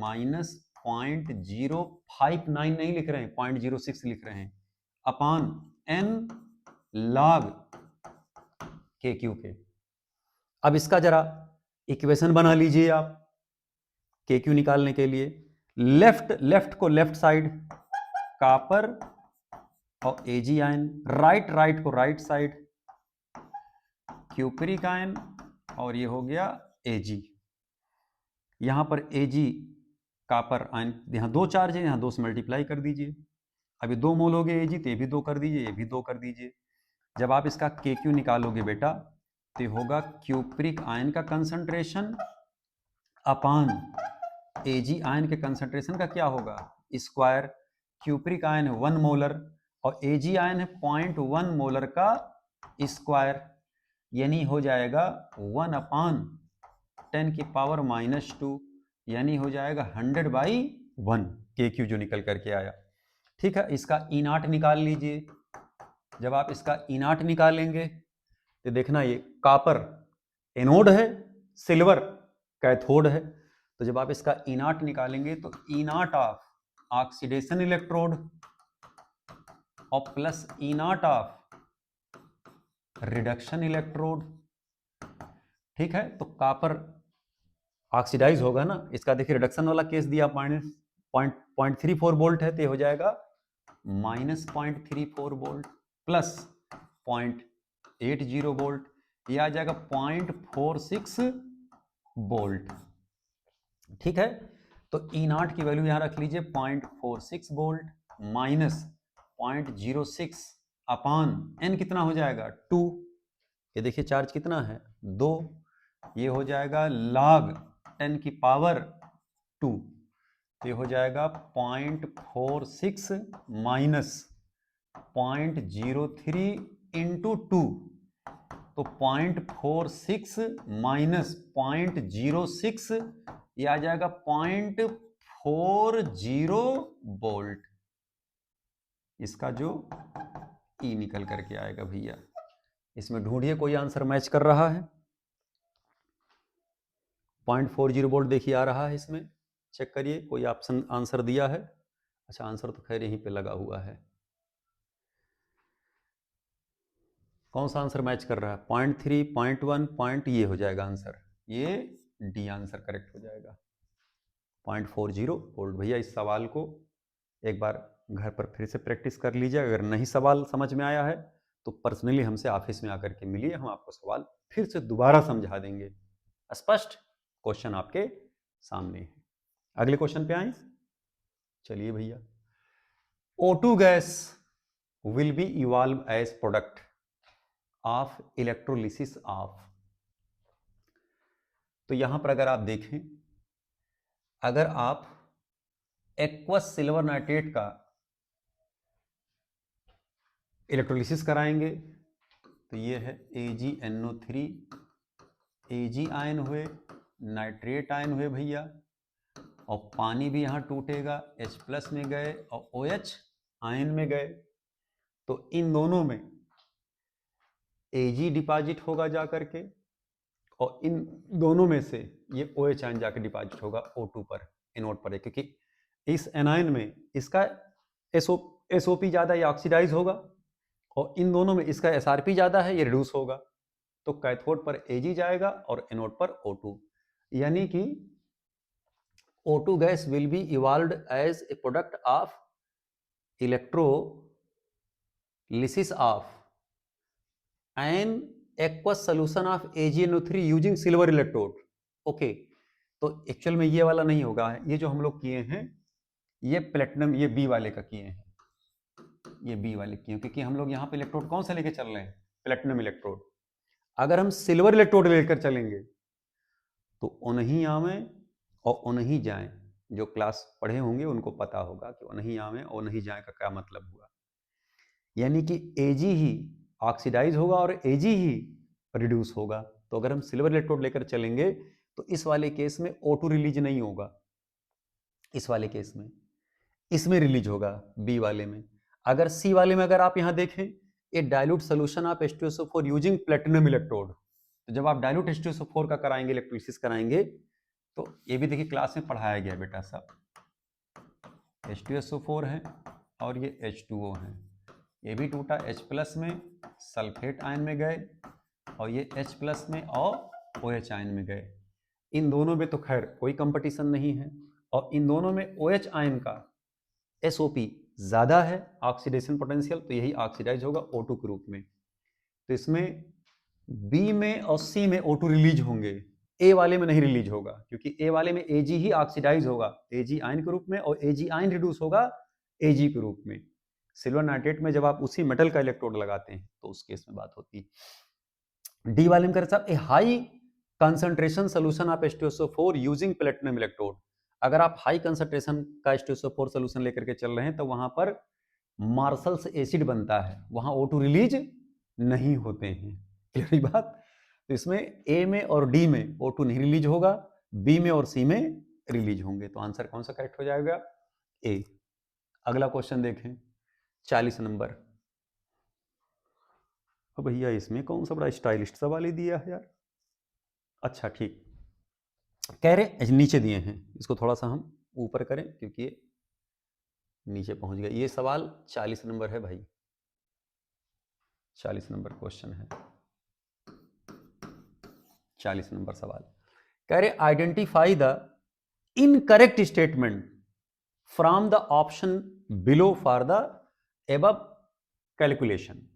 माइनस 0.059 नहीं लिख रहे हैं, 0.06 लिख रहे हैं, अपान N log KQ के। अब इसका जरा इक्वेशन बना लीजिए आप KQ निकालने के लिए, लेफ्ट को लेफ्ट साइड कॉपर और Ag आयन, राइट को राइट साइड क्यूपरिक आयन, और ये हो गया Ag। यहां पर Ag कॉपर आयन, यहां 2 चार्ज है, यहां 2 से मल्टीप्लाई कर दीजिए, अभी 2 मोल हो गए Ag, तो ये भी 2 कर दीजिए, ये भी 2 कर दीजिए। जब आप इसका KQ निकालोगे बेटा, तो होगा क्यूपरिक आयन का कंसंट्रेशन अपान Ag आयन के कंसंट्रेशन का क्या होगा, स्क्वायर। क्यूपरिक आयन है 1 मोलर और Ag आयन है 0.1 मोलर का स्क्वायर, यानी हो जाएगा 1 अपान 10 की पावर -2, यानी हो जाएगा 100/1 KQ जो निकल करके आया। ठीक है, इसका E0 निकाल लीजिए। जब आप इसका E0 निकालेंगे तो देखना ये कॉपर एनोड है, सिल्वर कैथोड है, तो जब आप इसका E0 निकालेंगे तो E0 ऑफ ऑक्सीडेशन इलेक्ट्रोड और plus E0 of reduction electrode. ठीक है, तो कॉपर ऑक्सीडाइज होगा ना, इसका देखिए रिडक्शन वाला केस दिया, -0.34 वोल्ट है, तो हो जाएगा -0.34 वोल्ट प्लस 0.80 वोल्ट, ये आ जाएगा 0.46 वोल्ट। ठीक है, तो E0 की वैल्यू यहां रख लीजिए 0.46 वोल्ट माइनस 0.06 अपान N कितना हो जाएगा 2, ये देखिए चार्ज कितना है 2, ये हो जाएगा log 10 की पावर 2, तो ये हो जाएगा 0.46 माइनस 0.03 इंटू 2, तो 0.46 माइनस 0.06, ये आ जाएगा 0.40 वोल्ट। इसका जो ई निकल करके आएगा भैया, इसमें ढूंढिए कोई आंसर मैच कर रहा है। 0.40 वोल्ट देखिए आ रहा है इसमें, चेक करिए कोई ऑप्शन आंसर दिया है। अच्छा, आंसर तो खैर यहीं पे लगा हुआ है। कौन सा आंसर मैच कर रहा है? 0.3, 0.1, पॉइंट, ये हो जाएगा आंसर, ये डी आंसर करेक्ट हो जाएगा। 0.40 वोल्ट। भैया इस सवाल को एक बार घर पर फिर से प्रैक्टिस कर लीजिए। अगर नहीं सवाल समझ में आया है तो पर्सनली हमसे ऑफिस में आकर के मिलिए, हम आपको सवाल फिर से दोबारा समझा देंगे। स्पष्ट क्वेश्चन आपके सामने है। अगले क्वेश्चन पे आए। चलिए भैया, O2 gas will be evolve as product of electrolysis of. तो यहां पर अगर आप देखें, अगर आप एक्वस सिल्वर नाइट्रेट का इलेक्ट्रोलिसिस कराएंगे तो ये है AgNO3, Ag आयन हुए, नाइट्रेट आयन हुए भैया, और पानी भी यहाँ टूटेगा, H+ में गए और OH आयन में गए, तो इन दोनों में Ag डिपॉजिट होगा जा करके, और इन दोनों में से ये OH आयन जाकर डिपॉजिट होगा O2 पर, एनोड पर, क्योंकि इस एनायन में इसका SOP ज़्यादा, ये ऑक्सीडाइज होगा, और इन दोनों में इसका SRP ज़्यादा है, ये रिड्यूस होगा। तो कैथोड पर Ag जाएगा और एनोड पर O2, यानी कि O2 gas will be evolved as a product of electrolysis of an aqueous solution of AgNO3 using silver electrode. Okay, तो एक्चुअल में ये वाला नहीं होगा, ये जो हम लोग किए हैं ये प्लेटिनम, ये बी वाले का किए हैं, ये बी वाले किए, क्योंकि हम लोग यहाँ पे इलेक्ट्रोड कौन सा लेके चल रहे हैं? Platinum electrode. अगर हम सिल्वर इलेक्ट्रोड लेकर चलेंगे तो उन्हीं आवे और उन्हीं जाएं, जो क्लास पढ़े होंगे उनको पता होगा कि उन्हीं आवे और उन्हीं जाएं का क्या मतलब हुआ। यानी कि Ag ही ऑक्सीडाइज होगा और Ag ही रिड्यूस होगा। तो अगर हम सिल्वर इलेक्ट्रोड लेकर चलेंगे तो इस वाले केस में O2 रिलीज नहीं होगा, इस वाले केस में इसमें रिलीज होगा, बी वाले में। अगर सी वाले में अगर आप यहां देखें, a dilute solution of H2SO4 using platinum electrode, तो जब आप डाइल्यूट H2SO4 का कराएंगे, इलेक्ट्रोलिसिस कराएंगे, तो ये भी देखिए क्लास में पढ़ाया गया बेटा सब, H2SO4 है और ये H2O है, ये भी टूटा, H+ में सल्फेट आयन में गए और ये H+ में और OH आयन में गए। इन दोनों में तो खैर कोई कंपटीशन नहीं है, और इन दोनों में OH आयन का SOP ज़्यादा है ऑक्सीडेशन पोटेंशियल, तो यही ऑक्सीडाइज होगा O2 के रूप में। तो इसमें B में और C में O2 रिलीज होंगे, A वाले में नहीं रिलीज होगा, क्योंकि A वाले में Ag ही ऑक्सीडाइज होगा Ag आयन के रूप में, और Ag आयन रिड्यूस होगा Ag के रूप में। सिल्वर नाइट्रेट में जब आप उसी मेटल का इलेक्ट्रोड लगाते हैं तो उस केस में बात होती है। डी वाले में कर साहब, a high concentration solution of H2SO4 using platinum electrode. अगर आप हाई कंसंट्रेशन का H2SO4 सोल्यूशन लेकर के चल रहे हैं तो वहां पर मार्शल्स एसिड बनता है, वहां O2 रिलीज नहीं होते हैं। क्लियर बात? तो इसमें ए में और डी में O2 नहीं रिलीज होगा, बी में और सी में रिलीज होंगे। तो आंसर कौन सा करेक्ट हो जाएगा? ए। अगला क्वेश्चन देखें, 40 नंबर। भैया इसमें कौन सा बड़ा स्टाइलिस्ट सवाल ही दिया है यार। अच्छा ठीक, कह रहे नीचे दिए हैं, इसको थोड़ा सा हम ऊपर करें क्योंकि ये नीचे पहुंच गया। ये सवाल 40 नंबर है भाई, 40 नंबर क्वेश्चन है, 40 नंबर सवाल। कह रहे identify the incorrect statement from the option below for the above calculation.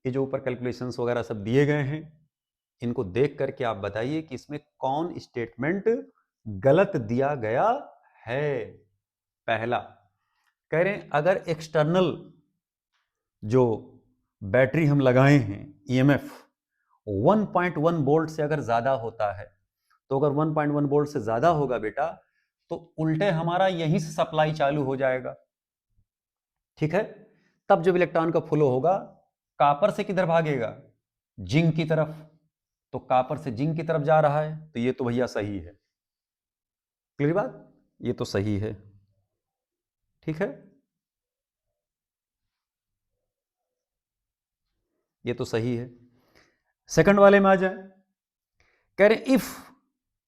ये जो ऊपर कैलकुलेशंस वगैरह सब दिए गए हैं, इनको देख करके आप बताइए कि इसमें कौन स्टेटमेंट गलत दिया गया है। पहला कह रहे हैं अगर एक्सटर्नल जो बैटरी हम लगाए हैं EMF 1.1 वोल्ट से अगर ज्यादा होता है तो अगर 1.1 वोल्ट से ज्यादा होगा बेटा तो उल्टे हमारा यहीं से सप्लाई चालू हो जाएगा, ठीक है। तब जब इलेक्ट्रॉन का फ्लो होगा कॉपर से किधर भागेगा, जिंक की तरफ, तो कॉपर से जिंक की तरफ जा रहा है, तो ये तो भैया सही है। क्लियर बात, ये तो सही है, ठीक है, ये तो सही है। सेकंड वाले में आ जाए, कह रहे if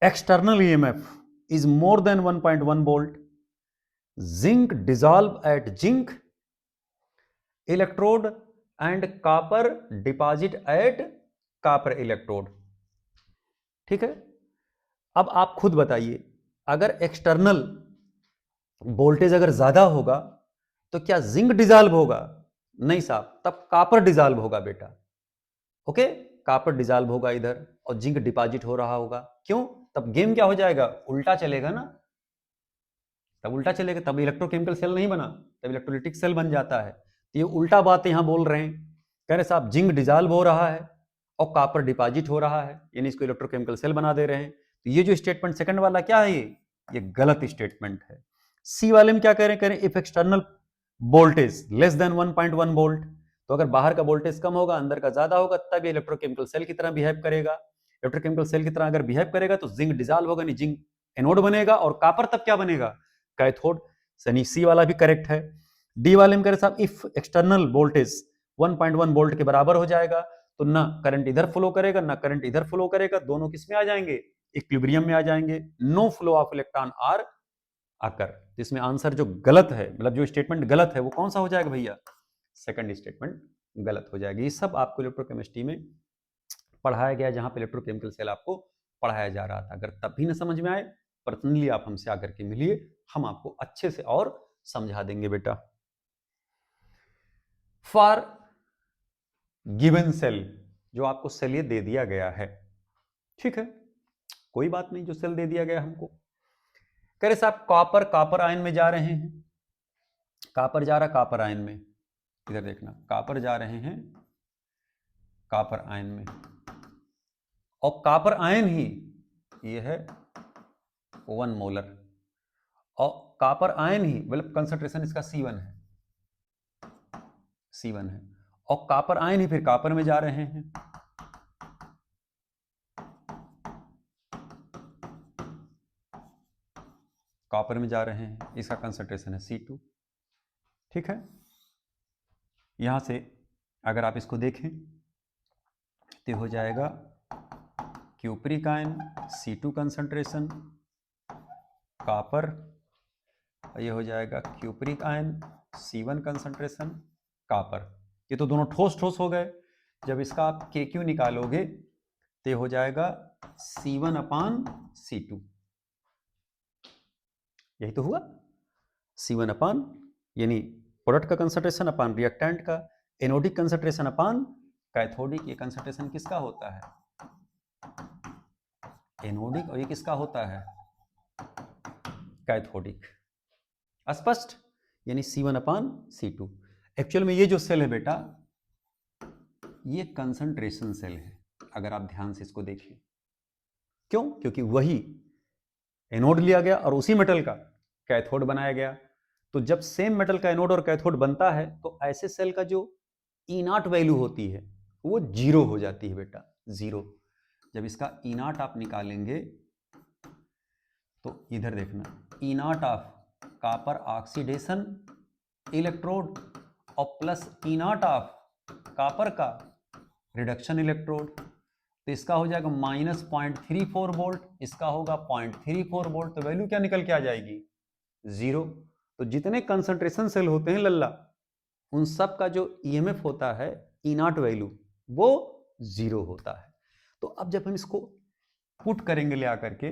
external EMF is more than 1.1 volt, zinc dissolve at zinc electrode and copper deposit at copper electrode, ठीक है। अब आप खुद बताइए, अगर एक्सटर्नल वोल्टेज अगर ज्यादा होगा तो क्या जिंक डिसॉल्व होगा? नहीं साहब, तब कॉपर डिसॉल्व होगा बेटा, ओके। कॉपर डिसॉल्व होगा इधर और जिंक डिपॉजिट हो रहा होगा, क्यों? तब गेम क्या हो जाएगा, उल्टा चलेगा ना, तब उल्टा चलेगा, तब इलेक्ट्रोकेमिकल सेल नहीं बना, तब इलेक्ट्रोलिटिक सेल बन जाता है। तो ये उल्टा बात यहां बोल रहे हैं, कह रहे साहब जिंक डिसॉल्व हो रहा है और कॉपर डिपॉजिट हो रहा है, यानी इसको इलेक्ट्रोकेमिकल सेल बना दे रहे हैं। तो ये जो स्टेटमेंट सेकंड वाला क्या है, ये गलत स्टेटमेंट है। सी वाले में क्या कह रहे हैं, if external voltage less than 1.1 volt, तो अगर बाहर का वोल्टेज कम होगा अंदर का ज्यादा होगा तब ये इलेक्ट्रोकेमिकल सेल की तरह बिहेव करेगा। इलेक्ट्रोकेमिकल सेल की तरह अगर बिहेव करेगा तो जिंक डिसॉल्व होगा, नहीं जिंक एनोड बनेगा, और कॉपर तब क्या बनेगा, कैथोड। यानी सी वाला भी करेक्ट है। डी वाले में कह रहे साहब इफ एक्सटर्नल वोल्टेज 1.1 वोल्ट के बराबर हो जाएगा तो ना करंट इधर फ्लो करेगा ना करंट इधर फ्लो करेगा, दोनों किस में आ जाएंगे, इक्विलिब्रियम में आ जाएंगे, no flow of electron are आकर। इसमें आंसर जो गलत है, मतलब जो स्टेटमेंट गलत है वो कौन सा हो जाएगा भैया, सेकंड स्टेटमेंट गलत हो जाएगी। ये सब आपको इलेक्ट्रोकेमिस्ट्री में पढ़ाया गया, जहां पे इलेक्ट्रोकेमिकल सेल आपको पढ़ाया जा रहा था। अगर तब भी ना समझ में आए, पर्सनली आप हमसे आकर के मिलिए, हम आपको अच्छे से और समझा देंगे बेटा। फॉर गिवन सेल, जो आपको सेल ये दे दिया गया है, ठीक है, कोई बात नहीं, जो सेल दे दिया गया हमको। कह रहे साहब कॉपर आयन में जा रहे हैं, कॉपर जा रहा कॉपर आयन में, इधर देखना, कॉपर जा रहे हैं कॉपर आयन में, और कॉपर आयन ही ये है 1 मोलर, और कॉपर आयन ही मतलब कंसंट्रेशन इसका C1 है, C1 है, और कॉपर आयन ही फिर कॉपर में जा रहे हैं, कॉपर में जा रहे हैं, इसका कंसंट्रेशन है C2, ठीक है। यहां से अगर आप इसको देखें तो हो जाएगा cupric ion C2 concentration, copper, ये हो जाएगा cupric ion C1 concentration, copper. ये तो दोनों ठोस ठोस हो गए। जब इसका आप KQ निकालोगे तो ये हो जाएगा C1/C2, यही तो हुआ, C1 यानी प्रोडक्ट का कंसंट्रेशन अपान रिएक्टेंट का, एनोडिक कंसंट्रेशन अपान कैथोडिक। ये कंसंट्रेशन किसका होता है, एनोडिक, और ये किसका होता है, कैथोडिक। स्पष्ट, यानी C1/C2। एक्चुअल में ये जो सेल है बेटा, ये कंसंट्रेशन सेल है, अगर आप ध्यान से इसको देखें। क्यों? क्योंकि वही एनोड लिया गया और उसी मेटल का कैथोड बनाया गया। तो जब सेम मेटल का एनोड और कैथोड बनता है तो ऐसे सेल का जो E0 वैल्यू होती है वो 0 हो जाती है बेटा, 0। जब इसका E0 आप निकालेंगे तो इधर देखना, E0 of copper oxidation electrode और प्लस E0 ऑफ कॉपर का रिडक्शन इलेक्ट्रोड, तो इसका हो जाएगा -0.34 वोल्ट, इसका होगा 0.34 वोल्ट, तो वैल्यू क्या निकल के आ जाएगी, 0। तो जितने कंसंट्रेशन सेल होते हैं लल्ला, उन सब का जो ईएमएफ होता है E0 वैल्यू वो 0 होता है। तो अब जब हम इसको पुट करेंगे ले आकर के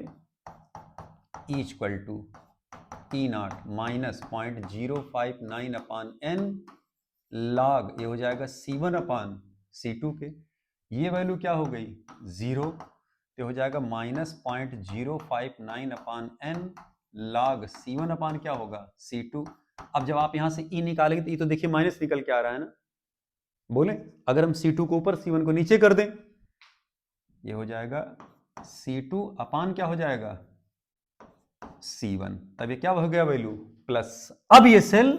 E = E0 -0.059/n log, ये हो जाएगा C1/C2 के, ये वैल्यू क्या हो गई, 0, तो हो जाएगा -0.059/n log C1 क्या होगा, C2। अब जब आप यहां से E निकालेंगे तो ये तो देखिए माइनस निकल के आ रहा है ना, बोले अगर हम C2 को ऊपर C1 को नीचे कर दें, ये हो जाएगा C2 अपान क्या हो जाएगा, C1, तब ये क्या हो गया वैल्यू, प्लस। अब ये सेल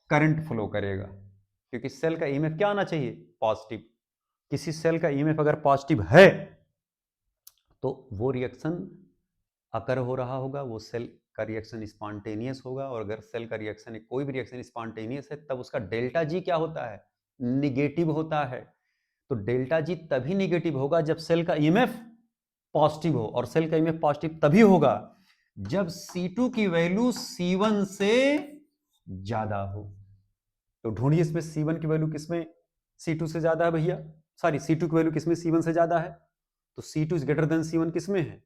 करंट फ्लो करेगा, क्योंकि सेल का ईएमएफ क्या आना चाहिए, पॉजिटिव। किसी सेल का ईएमएफ अगर पॉजिटिव है तो वो रिएक्शन अकर हो रहा होगा, वो सेल का रिएक्शन स्पॉन्टेनियस होगा। और अगर सेल का रिएक्शन, कोई भी रिएक्शन स्पॉन्टेनियस है, तब उसका डेल्टा जी क्या होता है, निगेटिव होता है। तो डेल्टा जी तभी निगेटिव होगा जब सेल का ईएमएफ पॉजिटिव हो, और सेल का ईएमएफ पॉजिटिव तभी होगा जब C2 की वैल्यू C1 से ज्यादा हो। तो ढूंढिए इसमें C1 की वैल्यू किसमें C2 से ज्यादा है भैया, सॉरी C2 की वैल्यू किसमें C1 से ज्यादा है। तो C2 is greater than C1 किसमें है,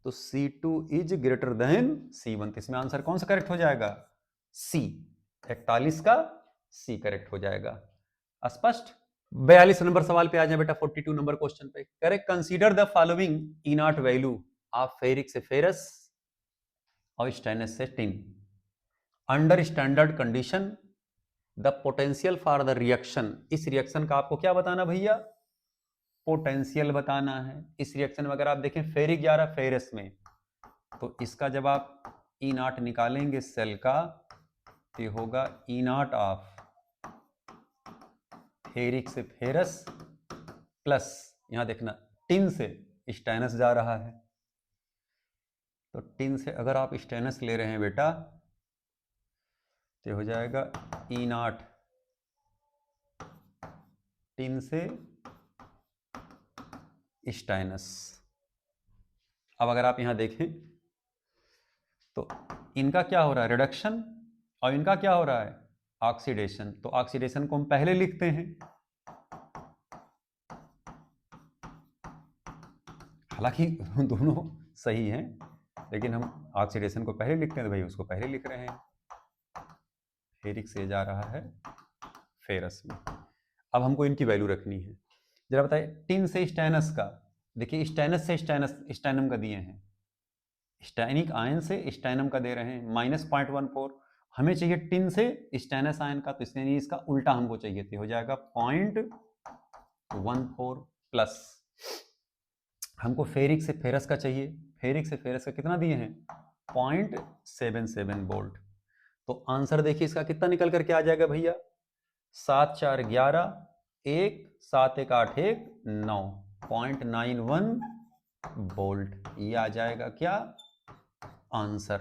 तो C2 is greater than C1। तो इसमें आंसर कौन सा करेक्ट हो जाएगा, C, 41 का C करेक्ट हो जाएगा। स्पष्ट। 42 नंबर सवाल पे आ जाए बेटा, 42 नंबर क्वेश्चन पे। Correct, consider the following E not value of ferric से फेरस और स्टेनस से tin under standard condition, the potential for the reaction. इस रिएक्शन का आपको क्या बताना भैया, पोटेंशियल बताना है। इस रिएक्शन में अगर आप देखें फेरिक जा रहा है फेरस में, तो इसका जब आप ई नॉट निकालेंगे सेल का, तो होगा ई नॉट ऑफ फेरिक से फेरस प्लस, यहां देखना टिन से स्टेनस जा रहा है, तो टिन से अगर आप स्टेनस ले रहे हैं बेटा, तो हो जाएगा ई नॉट टिन से स्टेनस। अब अगर आप यहां देखें तो इनका क्या हो रहा है, रिडक्शन, और इनका क्या हो रहा है, ऑक्सीडेशन। तो ऑक्सीडेशन को हम पहले लिखते हैं, हालांकि दोनों सही हैं, लेकिन हम ऑक्सीडेशन को पहले लिखते हैं, तो भाई उसको पहले लिख रहे हैं। फेरिक से जा रहा है फेरस में। अब हमको इनकी वैल्यू रखनी है। जरा बताइए, टिन से स्टेनस का, देखिए स्टेनस से स्टेनम का दिए हैं, स्टैनिक आयन से स्टेनम का दे रहे हैं -0.14। हमें चाहिए टिन से स्टेनस आयन का, तो इसलिए इसका उल्टा हमको चाहिए, तो हो जाएगा 0.14 प्लस। हमको फेरिक से फेरस का चाहिए, फेरिक से फेरस का कितना दिए हैं, 0.77 वोल्ट। तो आंसर देखिए इसका कितना निकल करके आ जाएगा भैया, 7 4 11 1 7 1 8 1 9 0.91 वोल्ट। ये आ जाएगा क्या आंसर।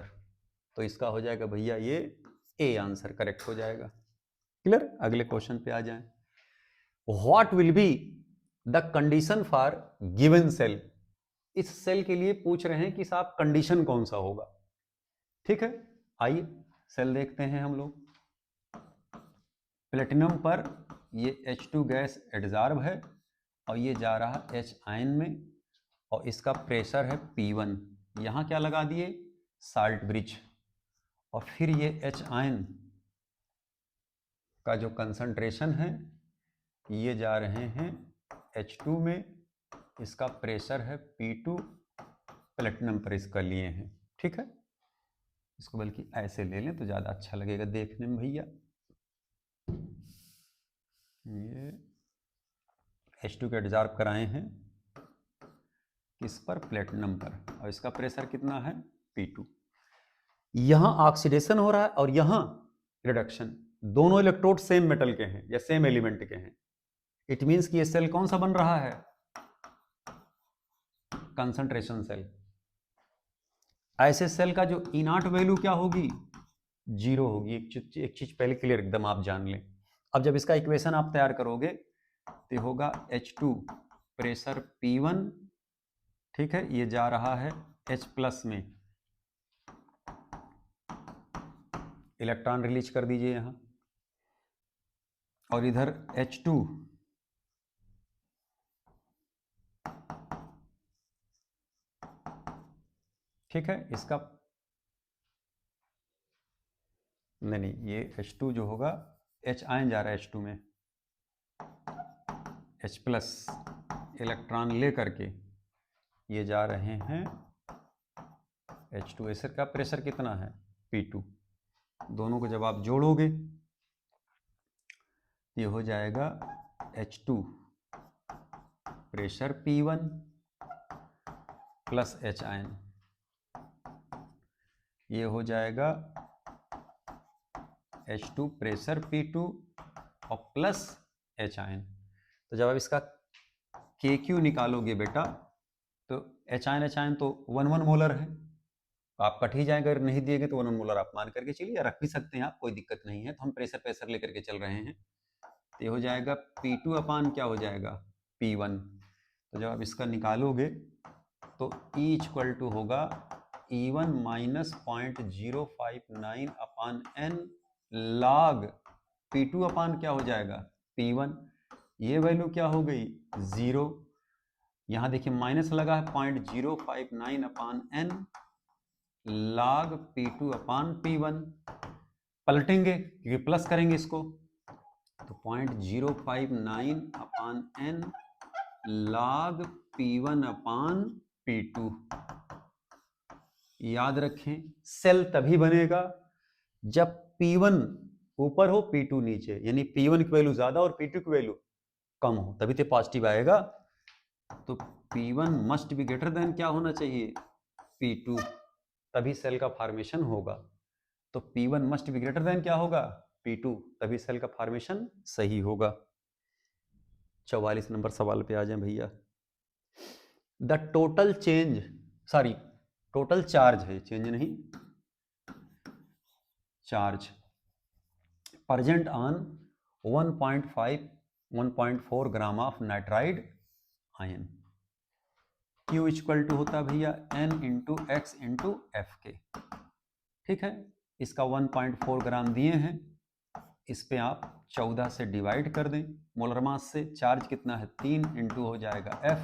तो इसका हो जाएगा भैया ये ए आंसर करेक्ट हो जाएगा। क्लियर। अगले क्वेश्चन पे आ जाएं। What will be the condition for given cell. इस सेल के लिए पूछ रहे हैं कि साहब कंडीशन कौन सा होगा। ठीक है, आइए सेल देखते हैं हम लोग। प्लेटिनम पर ये H2 गैस एडजॉर्ब है और ये जा रहा H आयन में, और इसका प्रेशर है P1। यहाँ क्या लगा दिए, साल्ट ब्रिज। और फिर ये H आयन का जो कंसंट्रेशन है, ये जा रहे हैं H2 में, इसका प्रेशर है P2, प्लेटिनम पर इसका लिए हैं। ठीक है, इसको बल्कि ऐसे ले लें तो ज़्यादा अच्छा लगेगा देखने में भैया। ये H2 के एडजॉर्ब कराए हैं किस पर, प्लेटिनम पर, और इसका प्रेशर कितना है P2। यहाँ ऑक्सीडेशन हो रहा है और यहाँ रिडक्शन। दोनों इलेक्ट्रोड सेम मेटल के हैं या सेम एलिमेंट के हैं। इट मीन्स कि ये सेल कौन सा बन रहा है, कंसंट्रेशन सेल। ऐसे सेल का जो ई नॉट वैल्यू क्या होगी, 0 होगी। एक चीज पहले क्लियर एकदम आप जान लें। अब जब इसका इक्वेशन आप तैयार करोगे तो होगा H2 प्रेशर P1, ठीक है, ये जा रहा है H प्लस में, इलेक्ट्रॉन रिलीज कर दीजिए यहां, और इधर H2 ठीक है, इसका नहीं, ये H2 जो होगा, H आयन जा रहा है H2 में, H प्लस इलेक्ट्रॉन ले करके ये जा रहे हैं H2। ऐसे का प्रेशर कितना है P2। दोनों को जब आप जोड़ोगे ये हो जाएगा H2 pressure P1 plus H ion, ये हो जाएगा H2 प्रेशर P2 और प्लस एच आयन। तो जब आप इसका KQ निकालोगे बेटा तो एच आयन तो 1 मोलर है, आप कट ही जाएंगे, अगर नहीं दिएगे तो 1 मोलर आप मान करके चलिए, रख भी सकते हैं आप, कोई दिक्कत नहीं है। तो हम प्रेशर लेकर के चल रहे हैं, तो ये हो जाएगा P2 अपान क्या हो जाएगा P1। तो जब आप इसका निकालोगे तो E इक्वल टू होगा E1 माइनस 0.059 अपान N log P2 अपान क्या हो जाएगा P1। ये वैल्यू क्या हो गई 0, यहाँ देखिए माइनस लगा है 0.059 अपान N log P2 अपान P1। पलटेंगे क्योंकि प्लस करेंगे इसको, तो 0.059 अपान N log P1 अपान P2। याद रखें सेल तभी बनेगा जब P1 ऊपर हो P2 नीचे, यानी P1 की वैल्यू ज्यादा और P2 की वैल्यू कम हो, तभी तो पॉजिटिव आएगा। तो P1 must be greater than क्या होना चाहिए P2, तभी सेल का फॉर्मेशन होगा। तो P1 must be greater than क्या होगा P2, तभी सेल का फॉर्मेशन सही होगा। 44 नंबर सवाल पे आ जाए भैया। The total change, sorry total charge है, चेंज नहीं, charge present on 1.4 gram of nitride ion. Q equal to होता है भैया N into x into F के। ठीक है, इसका 1.4 ग्राम दिए हैं, इस पे आप 14 से डिवाइड कर दें मोलर मास से। चार्ज कितना है 3 इंटू हो जाएगा F,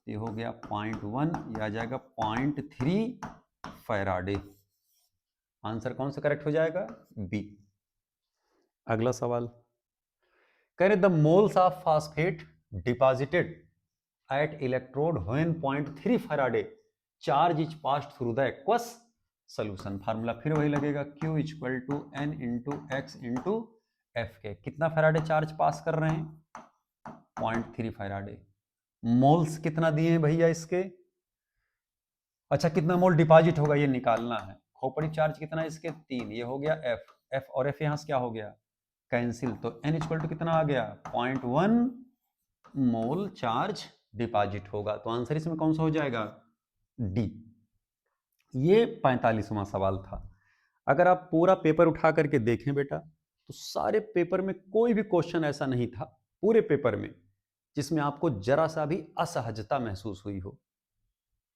ये हो गया 0.1, ये आ जाएगा 0.3 फैराडे। आंसर कौन सा करेक्ट हो जाएगा बी। अगला सवाल कह रहे the moles of phosphate deposited at electrode when 0.3 faraday charge is passed through the aqueous solution. Formula फिर वही लगेगा, Q equal to N into x into F के। कितना फैराडे चार्ज पास कर रहे हैं 0.3 फैराडे। मोल्स कितना दिए हैं भैया इसके, अच्छा कितना मोल डिपॉजिट होगा ये निकालना है। खोपड़ी चार्ज कितना है इसके 3, ये हो गया F, F और F यहां से क्या हो गया कैंसिल, तो N इक्वल टू कितना आ गया 0.1 मोल चार्ज डिपॉजिट होगा। तो आंसर इसमें कौन सा हो जाएगा डी। ये 45वां सवाल था। अगर आप पूरा पेपर उठा करके देखें बेटा तो सारे पेपर में कोई भी क्वेश्चन ऐसा नहीं था पूरे पेपर में जिसमें आपको जरा सा भी असहजता महसूस हुई हो,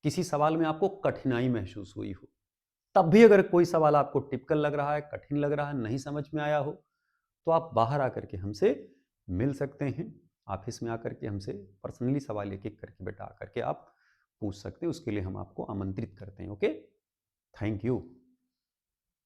किसी सवाल में आपको कठिनाई महसूस हुई हो। तब भी अगर कोई सवाल आपको टिपिकल लग रहा है, कठिन लग रहा है, नहीं समझ में आया हो, तो आप बाहर आकर के हमसे मिल सकते हैं। ऑफिस में आकर के हमसे पर्सनली सवाल एक एक करके बेटा आकर के आप पूछ सकते हैं, उसके लिए हम आपको आमंत्रित करते हैं। Okay, thank you.